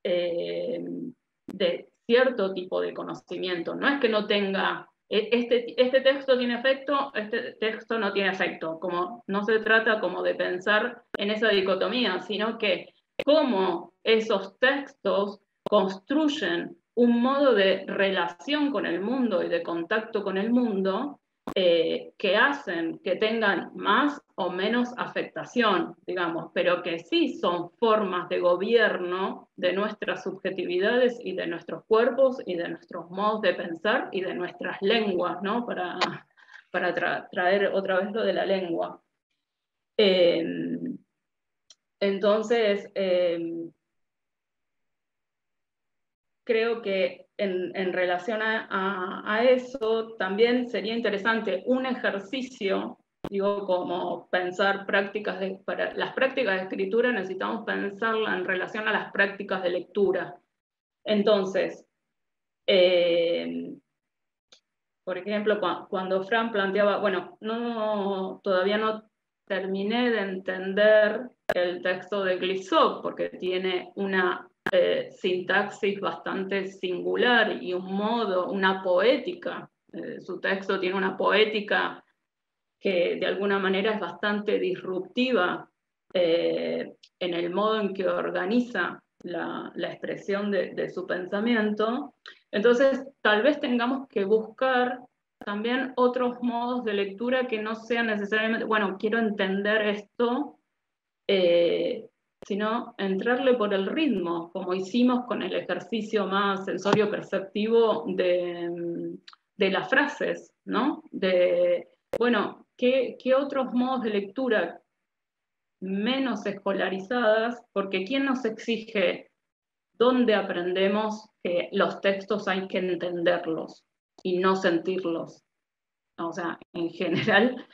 de cierto tipo de conocimiento. No es que no tenga, este texto tiene efecto, este texto no tiene efecto. Como no se trata como de pensar en esa dicotomía, sino que cómo esos textos construyen un modo de relación con el mundo y de contacto con el mundo que hacen que tengan más o menos afectación, digamos, pero que sí son formas de gobierno de nuestras subjetividades y de nuestros cuerpos y de nuestros modos de pensar y de nuestras lenguas, ¿no? Para traer otra vez lo de la lengua. Entonces, creo que en relación a eso también sería interesante un ejercicio, digo, como pensar para las prácticas de escritura necesitamos pensarla en relación a las prácticas de lectura. Entonces, por ejemplo, cuando Fran planteaba, bueno, todavía no terminé de entender el texto de Glissop, porque tiene una sintaxis bastante singular y un modo, una poética. Su texto tiene una poética que de alguna manera es bastante disruptiva en el modo en que organiza la expresión de su pensamiento. Entonces, tal vez tengamos que buscar también otros modos de lectura que no sean necesariamente, bueno, quiero entender esto, sino entrarle por el ritmo, como hicimos con el ejercicio más sensorio-perceptivo de las frases, ¿no? Bueno, ¿qué otros modos de lectura menos escolarizadas? Porque ¿quién nos exige dónde aprendemos que los textos hay que entenderlos y no sentirlos? O sea, en general,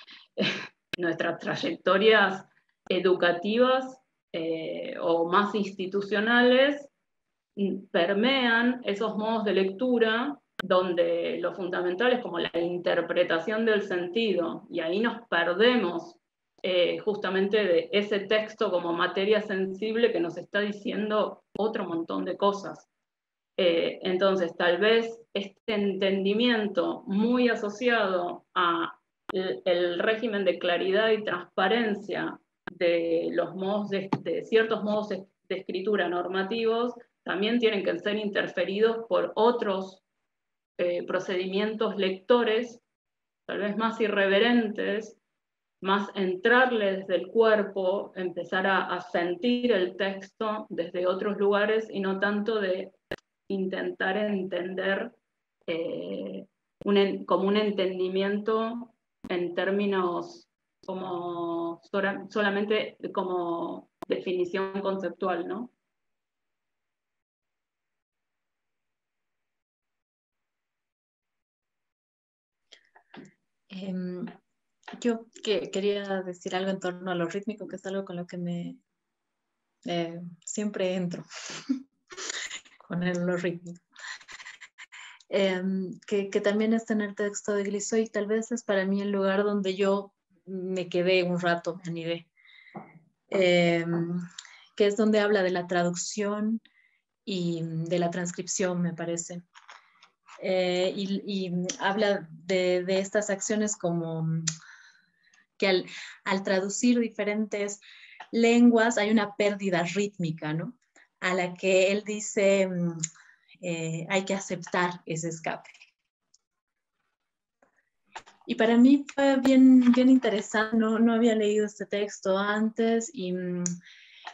nuestras trayectorias educativas o más institucionales permean esos modos de lectura donde lo fundamental es como la interpretación del sentido, y ahí nos perdemos justamente de ese texto como materia sensible que nos está diciendo otro montón de cosas. Entonces, tal vez este entendimiento muy asociado a el régimen de claridad y transparencia de los modos de ciertos modos de escritura normativos también tienen que ser interferidos por otros procedimientos lectores, tal vez más irreverentes, más entrarle desde el cuerpo, empezar a sentir el texto desde otros lugares y no tanto de intentar entender como un entendimiento en términos como solamente como definición conceptual, ¿no? Yo quería decir algo en torno a lo rítmico, que es algo con lo que siempre entro, con lo rítmico. Que también es tener texto de Glissó, y tal vez es para mí el lugar donde yo me quedé un rato, me anidé, que es donde habla de la traducción y de la transcripción, me parece. Y habla de estas acciones como que al traducir diferentes lenguas hay una pérdida rítmica, ¿no? A la que él dice hay que aceptar ese escape. Y para mí fue bien interesante, no había leído este texto antes, y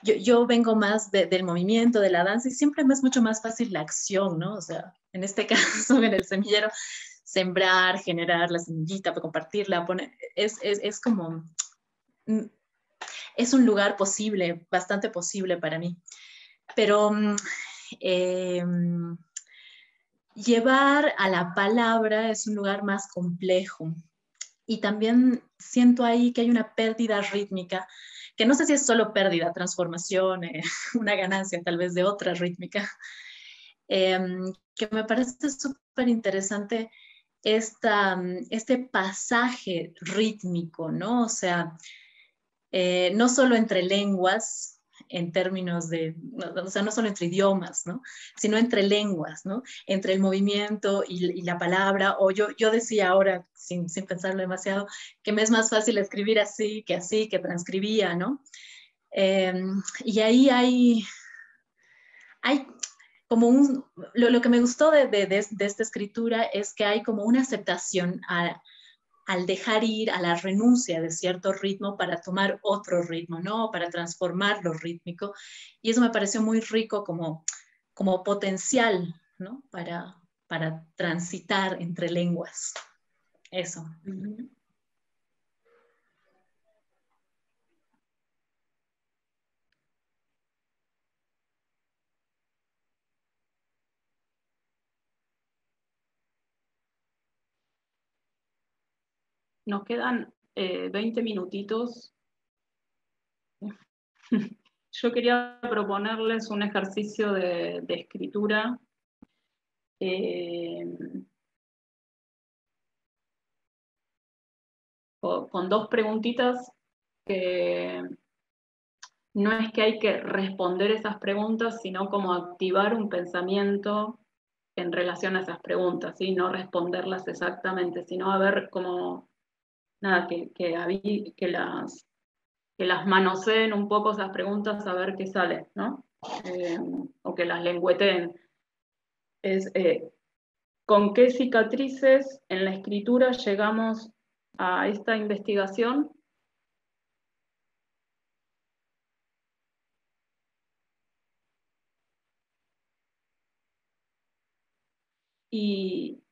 yo vengo más del movimiento, de la danza, y siempre me es mucho más fácil la acción, ¿no? O sea, en este caso, en el semillero, sembrar, generar la semillita, compartirla, poner, es como, es un lugar posible, bastante posible para mí. Pero llevar a la palabra es un lugar más complejo. Y también siento ahí que hay una pérdida rítmica, que no sé si es solo pérdida, transformación, una ganancia tal vez de otra rítmica, que me parece súper interesante este pasaje rítmico, ¿no? O sea, no solo entre lenguas, en términos de, o sea, no solo entre idiomas, ¿no? Sino entre lenguas, ¿no? Entre el movimiento y la palabra, o yo decía ahora, sin pensarlo demasiado, que me es más fácil escribir así, que transcribía, ¿no? Y ahí hay como lo que me gustó de esta escritura es que hay como una aceptación al dejar ir, a la renuncia de cierto ritmo para tomar otro ritmo, ¿no? Para transformar lo rítmico. Y eso me pareció muy rico como potencial, ¿no? Para transitar entre lenguas. Eso. Nos quedan 20 minutitos. Yo quería proponerles un ejercicio de escritura con dos preguntitas que no es que hay que responder esas preguntas, sino como activar un pensamiento en relación a esas preguntas, ¿sí? No responderlas exactamente, sino a ver como, nada, que las manoseen un poco esas preguntas, a ver qué sale, ¿no? O que las lengüeteen. ¿Con qué cicatrices en la escritura llegamos a esta investigación? Y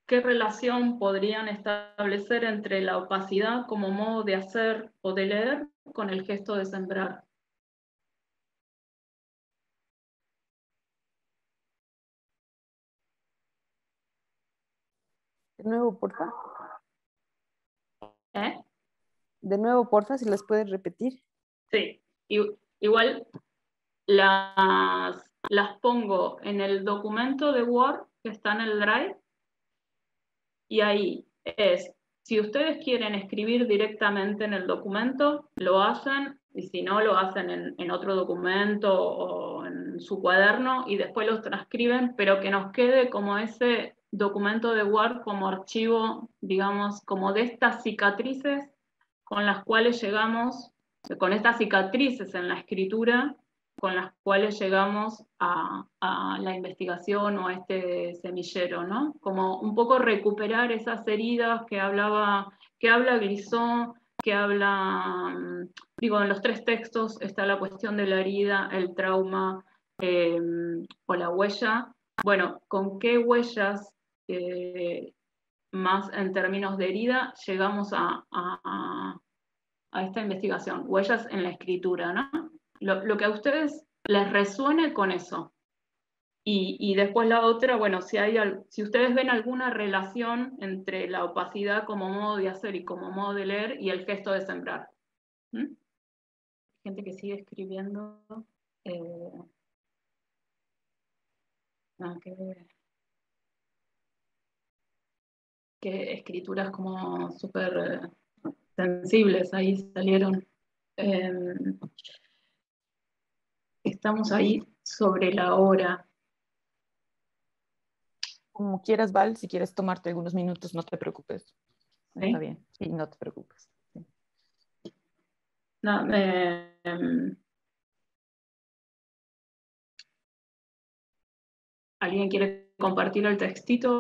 ¿qué relación podrían establecer entre la opacidad como modo de hacer o de leer con el gesto de sembrar? De nuevo, porfa. ¿Eh? De nuevo, porfa, si las puedes repetir. Sí, igual las pongo en el documento de Word que está en el Drive, y ahí si ustedes quieren escribir directamente en el documento, lo hacen, y si no, lo hacen en otro documento o en su cuaderno y después los transcriben, pero que nos quede como ese documento de Word como archivo, digamos, como de estas cicatrices con las cuales llegamos, con estas cicatrices en la escritura, con las cuales llegamos a la investigación o a este semillero, ¿no? Como un poco recuperar esas heridas que habla Glissant, que habla, digo, en los 3 textos está la cuestión de la herida, el trauma o la huella. Bueno, ¿con qué huellas más en términos de herida llegamos a esta investigación? Huellas en la escritura, ¿no? Lo que a ustedes les resuene con eso. Y después la otra, bueno, si ustedes ven alguna relación entre la opacidad como modo de hacer y como modo de leer y el gesto de sembrar. Gente que sigue escribiendo. Que escrituras como súper sensibles ahí salieron. Estamos ahí sobre la hora. Como quieras, Val, si quieres tomarte algunos minutos, no te preocupes. ¿Sí? Está bien, sí, no te preocupes. Sí. No, ¿alguien quiere compartir el textito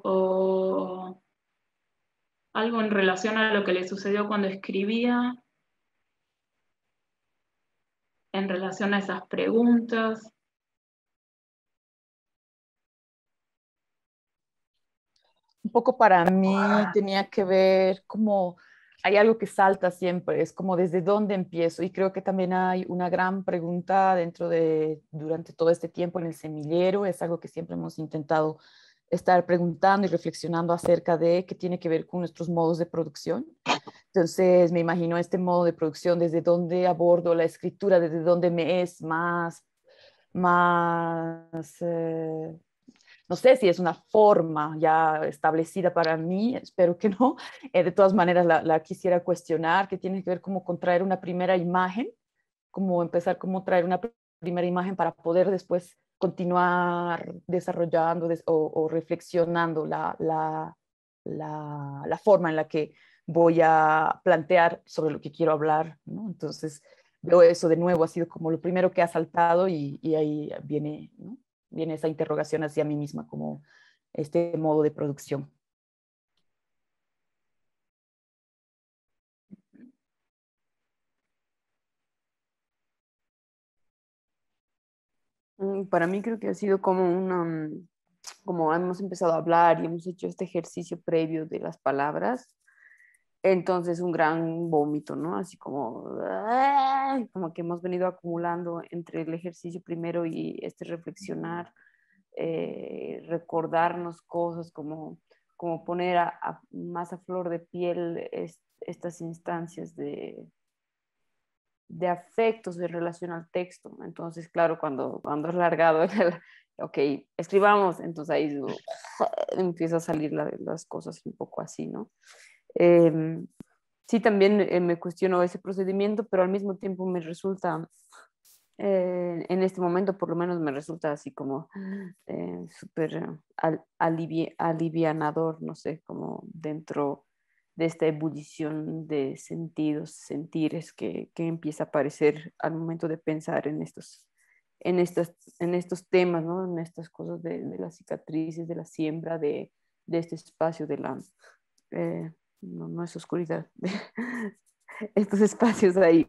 o algo en relación a lo que le sucedió cuando escribía? En relación a esas preguntas. Un poco para mí tenía que ver como hay algo que salta siempre, es como desde dónde empiezo, y creo que también hay una gran pregunta durante todo este tiempo en el semillero, es algo que siempre hemos intentado estar preguntando y reflexionando acerca de qué tiene que ver con nuestros modos de producción. Entonces me imagino este modo de producción, desde dónde abordo la escritura, desde dónde me es más no sé si es una forma ya establecida para mí, espero que no. De todas maneras, la quisiera cuestionar, que tiene que ver como con traer una primera imagen, como empezar como traer una primera imagen para poder después continuar desarrollando o reflexionando la forma en la que voy a plantear sobre lo que quiero hablar, ¿no? Entonces, veo eso de nuevo, ha sido como lo primero que ha saltado y ahí viene, ¿no? Viene esa interrogación hacia mí misma como este modo de producción. Para mí creo que ha sido como como hemos empezado a hablar y hemos hecho este ejercicio previo de las palabras, entonces un gran vómito, ¿no? Así como que hemos venido acumulando entre el ejercicio primero y este reflexionar, recordarnos cosas, como poner más a flor de piel estas instancias de afectos de relación al texto. Entonces, claro, cuando es largado, ok, escribamos, entonces ahí empieza a salir las cosas un poco así, ¿no? Sí, también me cuestiono ese procedimiento, pero al mismo tiempo me resulta, en este momento por lo menos me resulta así como súper alivianador, no sé, como dentro de esta ebullición de sentidos, sentires que empieza a aparecer al momento de pensar en estos temas, ¿no? En estas cosas de las cicatrices, de la siembra, de este espacio de la... no es oscuridad, estos espacios ahí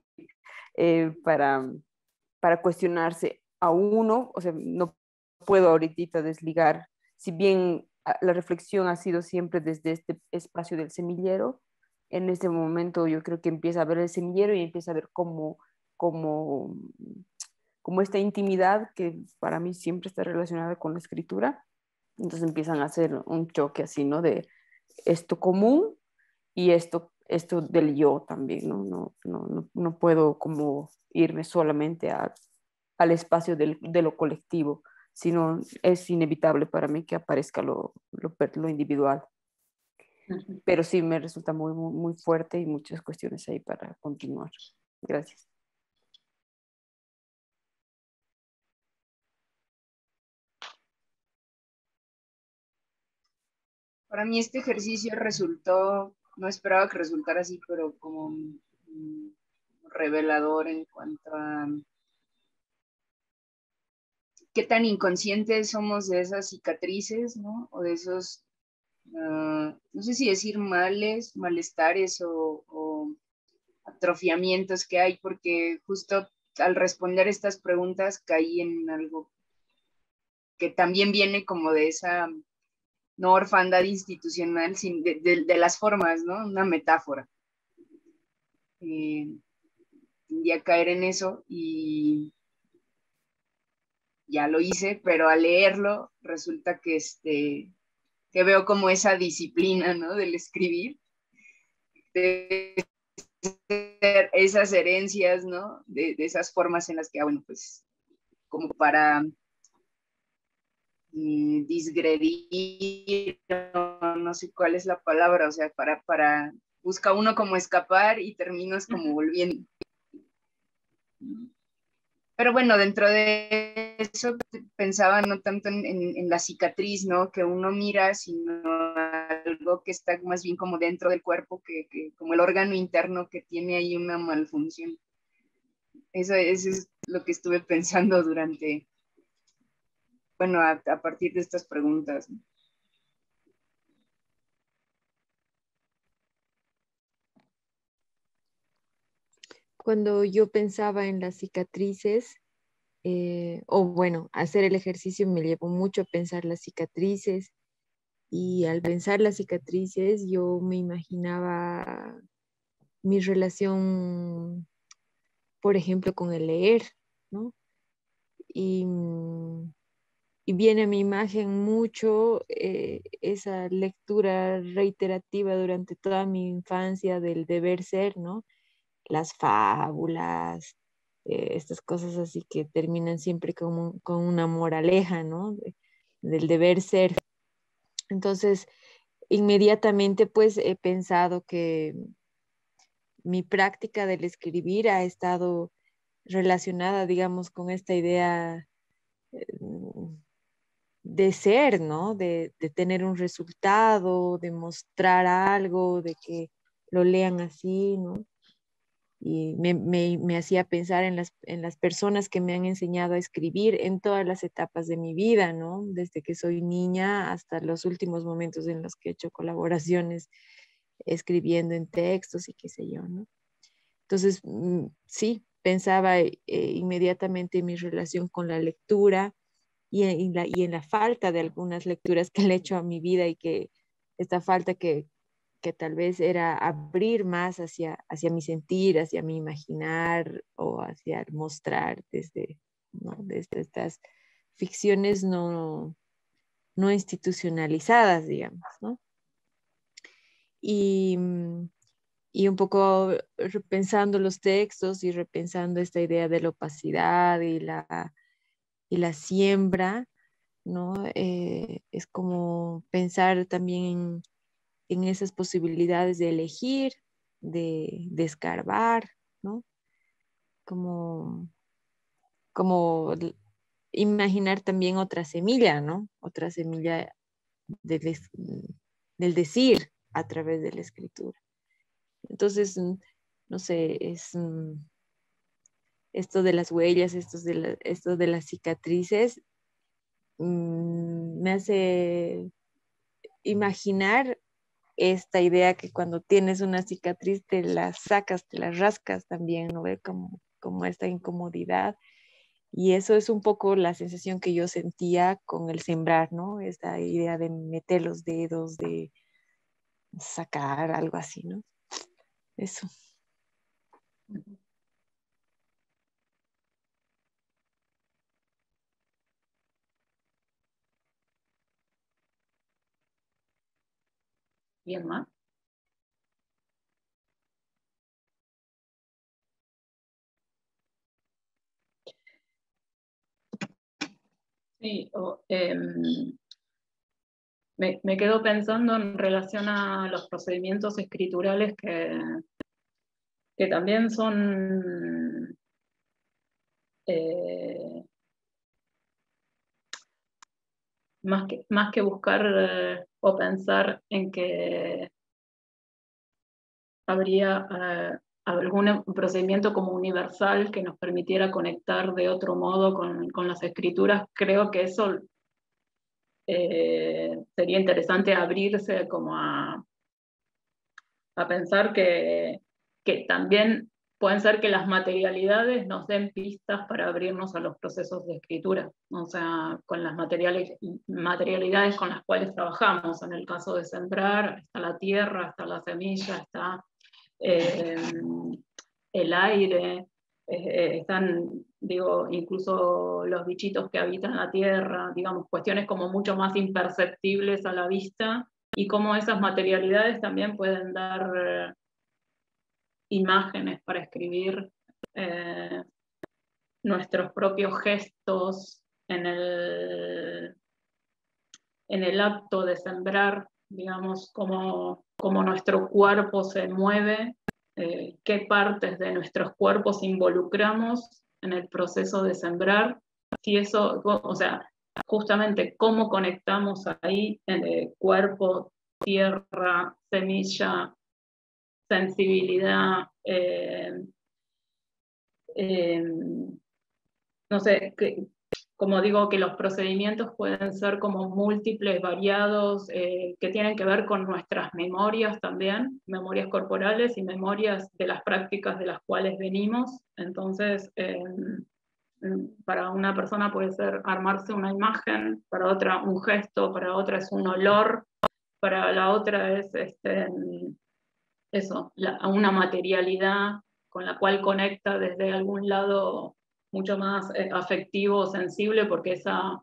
para cuestionarse a uno, o sea, no puedo ahorita desligar, si bien la reflexión ha sido siempre desde este espacio del semillero, en este momento yo creo que empieza a ver el semillero y empieza a ver como esta intimidad que para mí siempre está relacionada con la escritura, entonces empiezan a hacer un choque así, ¿no? De esto común y esto del yo también, ¿no? No puedo como irme solamente al espacio de lo colectivo, sino es inevitable para mí que aparezca lo individual. Pero sí me resulta muy, muy, muy fuerte y muchas cuestiones ahí para continuar. Gracias. Para mí este ejercicio resultó no esperaba que resultara así, pero como revelador en cuanto a qué tan inconscientes somos de esas cicatrices, ¿no? O de esos, no sé si decir males, malestares o atrofiamientos que hay, porque justo al responder estas preguntas caí en algo que también viene como de esa no orfandad institucional, de las formas, ¿no? Una metáfora. Tendía a caer en eso y ya lo hice, pero al leerlo resulta que, que veo como esa disciplina, ¿no? Del escribir, de esas herencias, ¿no? De esas formas en las que, bueno, pues como para disgredir, no sé cuál es la palabra, o sea, para busca uno como escapar y terminas como volviendo. Pero bueno, dentro de eso pensaba no tanto en la cicatriz, ¿no? Que uno mira, sino algo que está más bien como dentro del cuerpo, que como el órgano interno que tiene ahí una malfunción. Eso es lo que estuve pensando durante, bueno, a partir de estas preguntas, ¿no? Cuando yo pensaba en las cicatrices, o bueno, hacer el ejercicio me llevó mucho a pensar las cicatrices, y al pensar las cicatrices yo me imaginaba mi relación, por ejemplo, con el leer, ¿no? Y, y viene a mi imagen mucho esa lectura reiterativa durante toda mi infancia del deber ser, ¿no? Las fábulas, estas cosas así que terminan siempre con una moraleja, ¿no? Del deber ser. Entonces, inmediatamente pues he pensado que mi práctica del escribir ha estado relacionada, digamos, con esta idea de ser, ¿no? De tener un resultado, de mostrar algo, de que lo lean así, ¿no? Y me hacía pensar en las personas que me han enseñado a escribir en todas las etapas de mi vida, ¿no? Desde que soy niña hasta los últimos momentos en los que he hecho colaboraciones escribiendo en textos y qué sé yo, ¿no? Entonces, sí, pensaba inmediatamente en mi relación con la lectura y en la falta de algunas lecturas que le he hecho a mi vida, y que esta falta que tal vez era abrir más hacia mi sentir, hacia mi imaginar o hacia el mostrar desde, ¿no? Desde estas ficciones no institucionalizadas, digamos, ¿no? Y, y un poco repensando los textos y repensando esta idea de la opacidad y la siembra, ¿no? Es como pensar también en esas posibilidades de elegir, de escarbar, ¿no? Como, como imaginar también otra semilla, ¿no? Otra semilla del, del decir a través de la escritura. Entonces, no sé, es esto de las huellas, esto de las cicatrices, me hace imaginar esta idea que cuando tienes una cicatriz te la sacas, te la rascas también, ¿no? Ve como esta incomodidad. Y eso es un poco la sensación que yo sentía con el sembrar, ¿no? Esta idea de meter los dedos, de sacar algo así, ¿no? Eso. ¿Bien más? Sí, me quedo pensando en relación a los procedimientos escriturales que también son más que buscar o pensar en que habría algún procedimiento como universal que nos permitiera conectar de otro modo con las escrituras. Creo que eso sería interesante abrirse como a pensar que también pueden ser que las materialidades nos den pistas para abrirnos a los procesos de escritura, o sea, con las materialidades con las cuales trabajamos. En el caso de sembrar, está la tierra, está la semilla, está el aire, están, digo, incluso los bichitos que habitan la tierra, digamos, cuestiones como mucho más imperceptibles a la vista, y cómo esas materialidades también pueden dar imágenes para escribir nuestros propios gestos en el acto de sembrar, digamos, cómo nuestro cuerpo se mueve, qué partes de nuestros cuerpos involucramos en el proceso de sembrar, si eso, o sea, justamente cómo conectamos ahí en el cuerpo, tierra, semilla, sensibilidad, no sé, como digo, que los procedimientos pueden ser como múltiples, variados, que tienen que ver con nuestras memorias también, memorias corporales y memorias de las prácticas de las cuales venimos. Entonces, para una persona puede ser armarse una imagen, para otra un gesto, para otra es un olor, para la otra es eso, una materialidad con la cual conecta desde algún lado mucho más afectivo o sensible, porque esa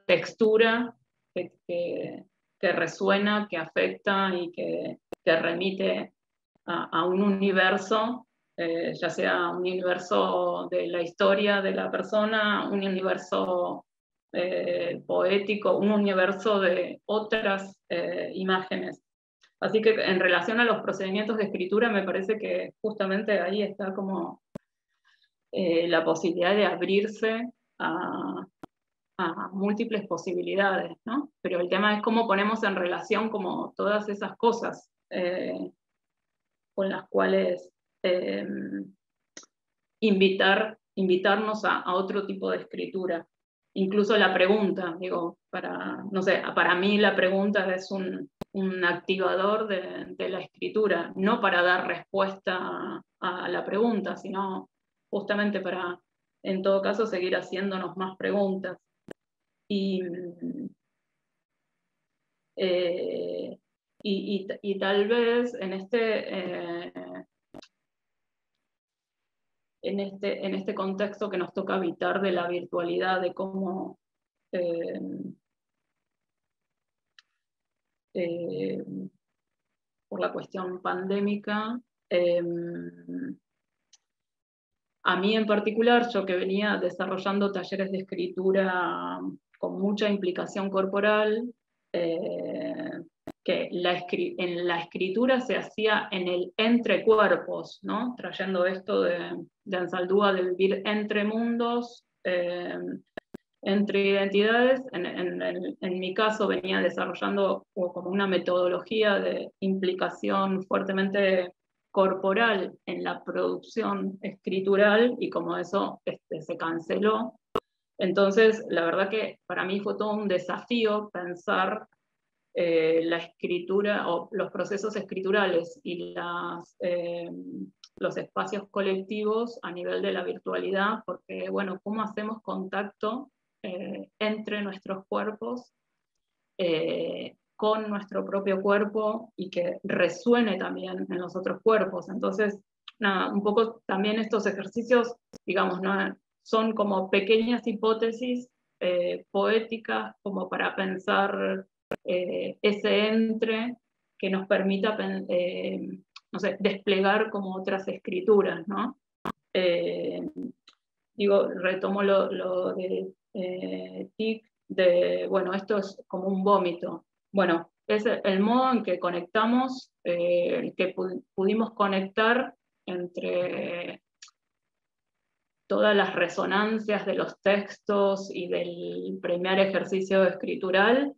textura que resuena, que afecta y que remite a un universo, ya sea un universo de la historia de la persona, un universo poético, un universo de otras imágenes. Así que en relación a los procedimientos de escritura, me parece que justamente ahí está como la posibilidad de abrirse a múltiples posibilidades, ¿no? Pero el tema es cómo ponemos en relación como todas esas cosas con las cuales invitarnos a otro tipo de escritura. Incluso la pregunta, digo, no sé, para mí la pregunta es un activador de la escritura, no para dar respuesta a la pregunta, sino justamente para, en todo caso, seguir haciéndonos más preguntas. Y tal vez en este contexto que nos toca habitar de la virtualidad, de cómo por la cuestión pandémica, a mí en particular, yo que venía desarrollando talleres de escritura con mucha implicación corporal, que en la escritura se hacía en el entre cuerpos, ¿no? Trayendo esto de Ansaldúa del vivir entre mundos, entre identidades. En mi caso venía desarrollando como una metodología de implicación fuertemente corporal en la producción escritural, y como eso se canceló. Entonces, la verdad que para mí fue todo un desafío pensar la escritura o los procesos escriturales y los espacios colectivos a nivel de la virtualidad, porque, bueno, ¿cómo hacemos contacto entre nuestros cuerpos, con nuestro propio cuerpo, y que resuene también en los otros cuerpos? Entonces, nada, un poco también estos ejercicios, digamos, ¿no?, son como pequeñas hipótesis poéticas, como para pensar ese entre que nos permita, no sé, desplegar como otras escrituras, ¿no? Digo, retomo lo de TIC, bueno, esto es como un vómito. Bueno, es el modo en que conectamos, que pudimos conectar entre todas las resonancias de los textos y del primer ejercicio escritural,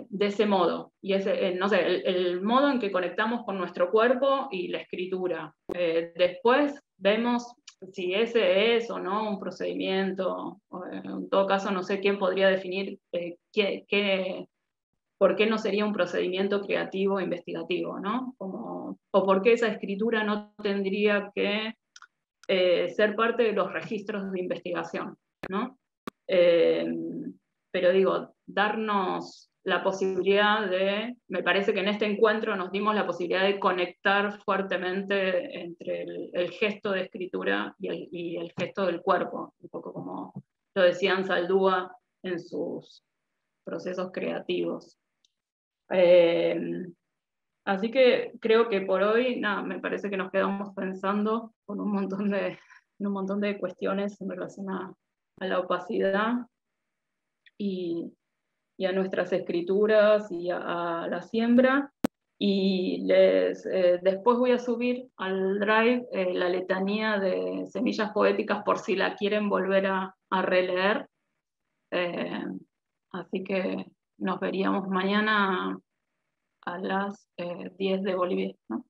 de ese modo. Y ese, no sé, el modo en que conectamos con nuestro cuerpo y la escritura. Después vemos si ese es o no un procedimiento. En todo caso, no sé quién podría definir por qué no sería un procedimiento creativo e investigativo, ¿no? O por qué esa escritura no tendría que ser parte de los registros de investigación, ¿no? Pero digo, darnos la posibilidad me parece que en este encuentro nos dimos la posibilidad de conectar fuertemente entre el gesto de escritura y el gesto del cuerpo, un poco como lo decían Zaldúa en sus procesos creativos. Así que creo que por hoy, nada, me parece que nos quedamos pensando con un montón de cuestiones en relación a la opacidad y a nuestras escrituras y a la siembra. Y después voy a subir al Drive la letanía de Semillas Poéticas por si la quieren volver a releer. Así que nos veríamos mañana a las 10 de Bolivia, ¿no?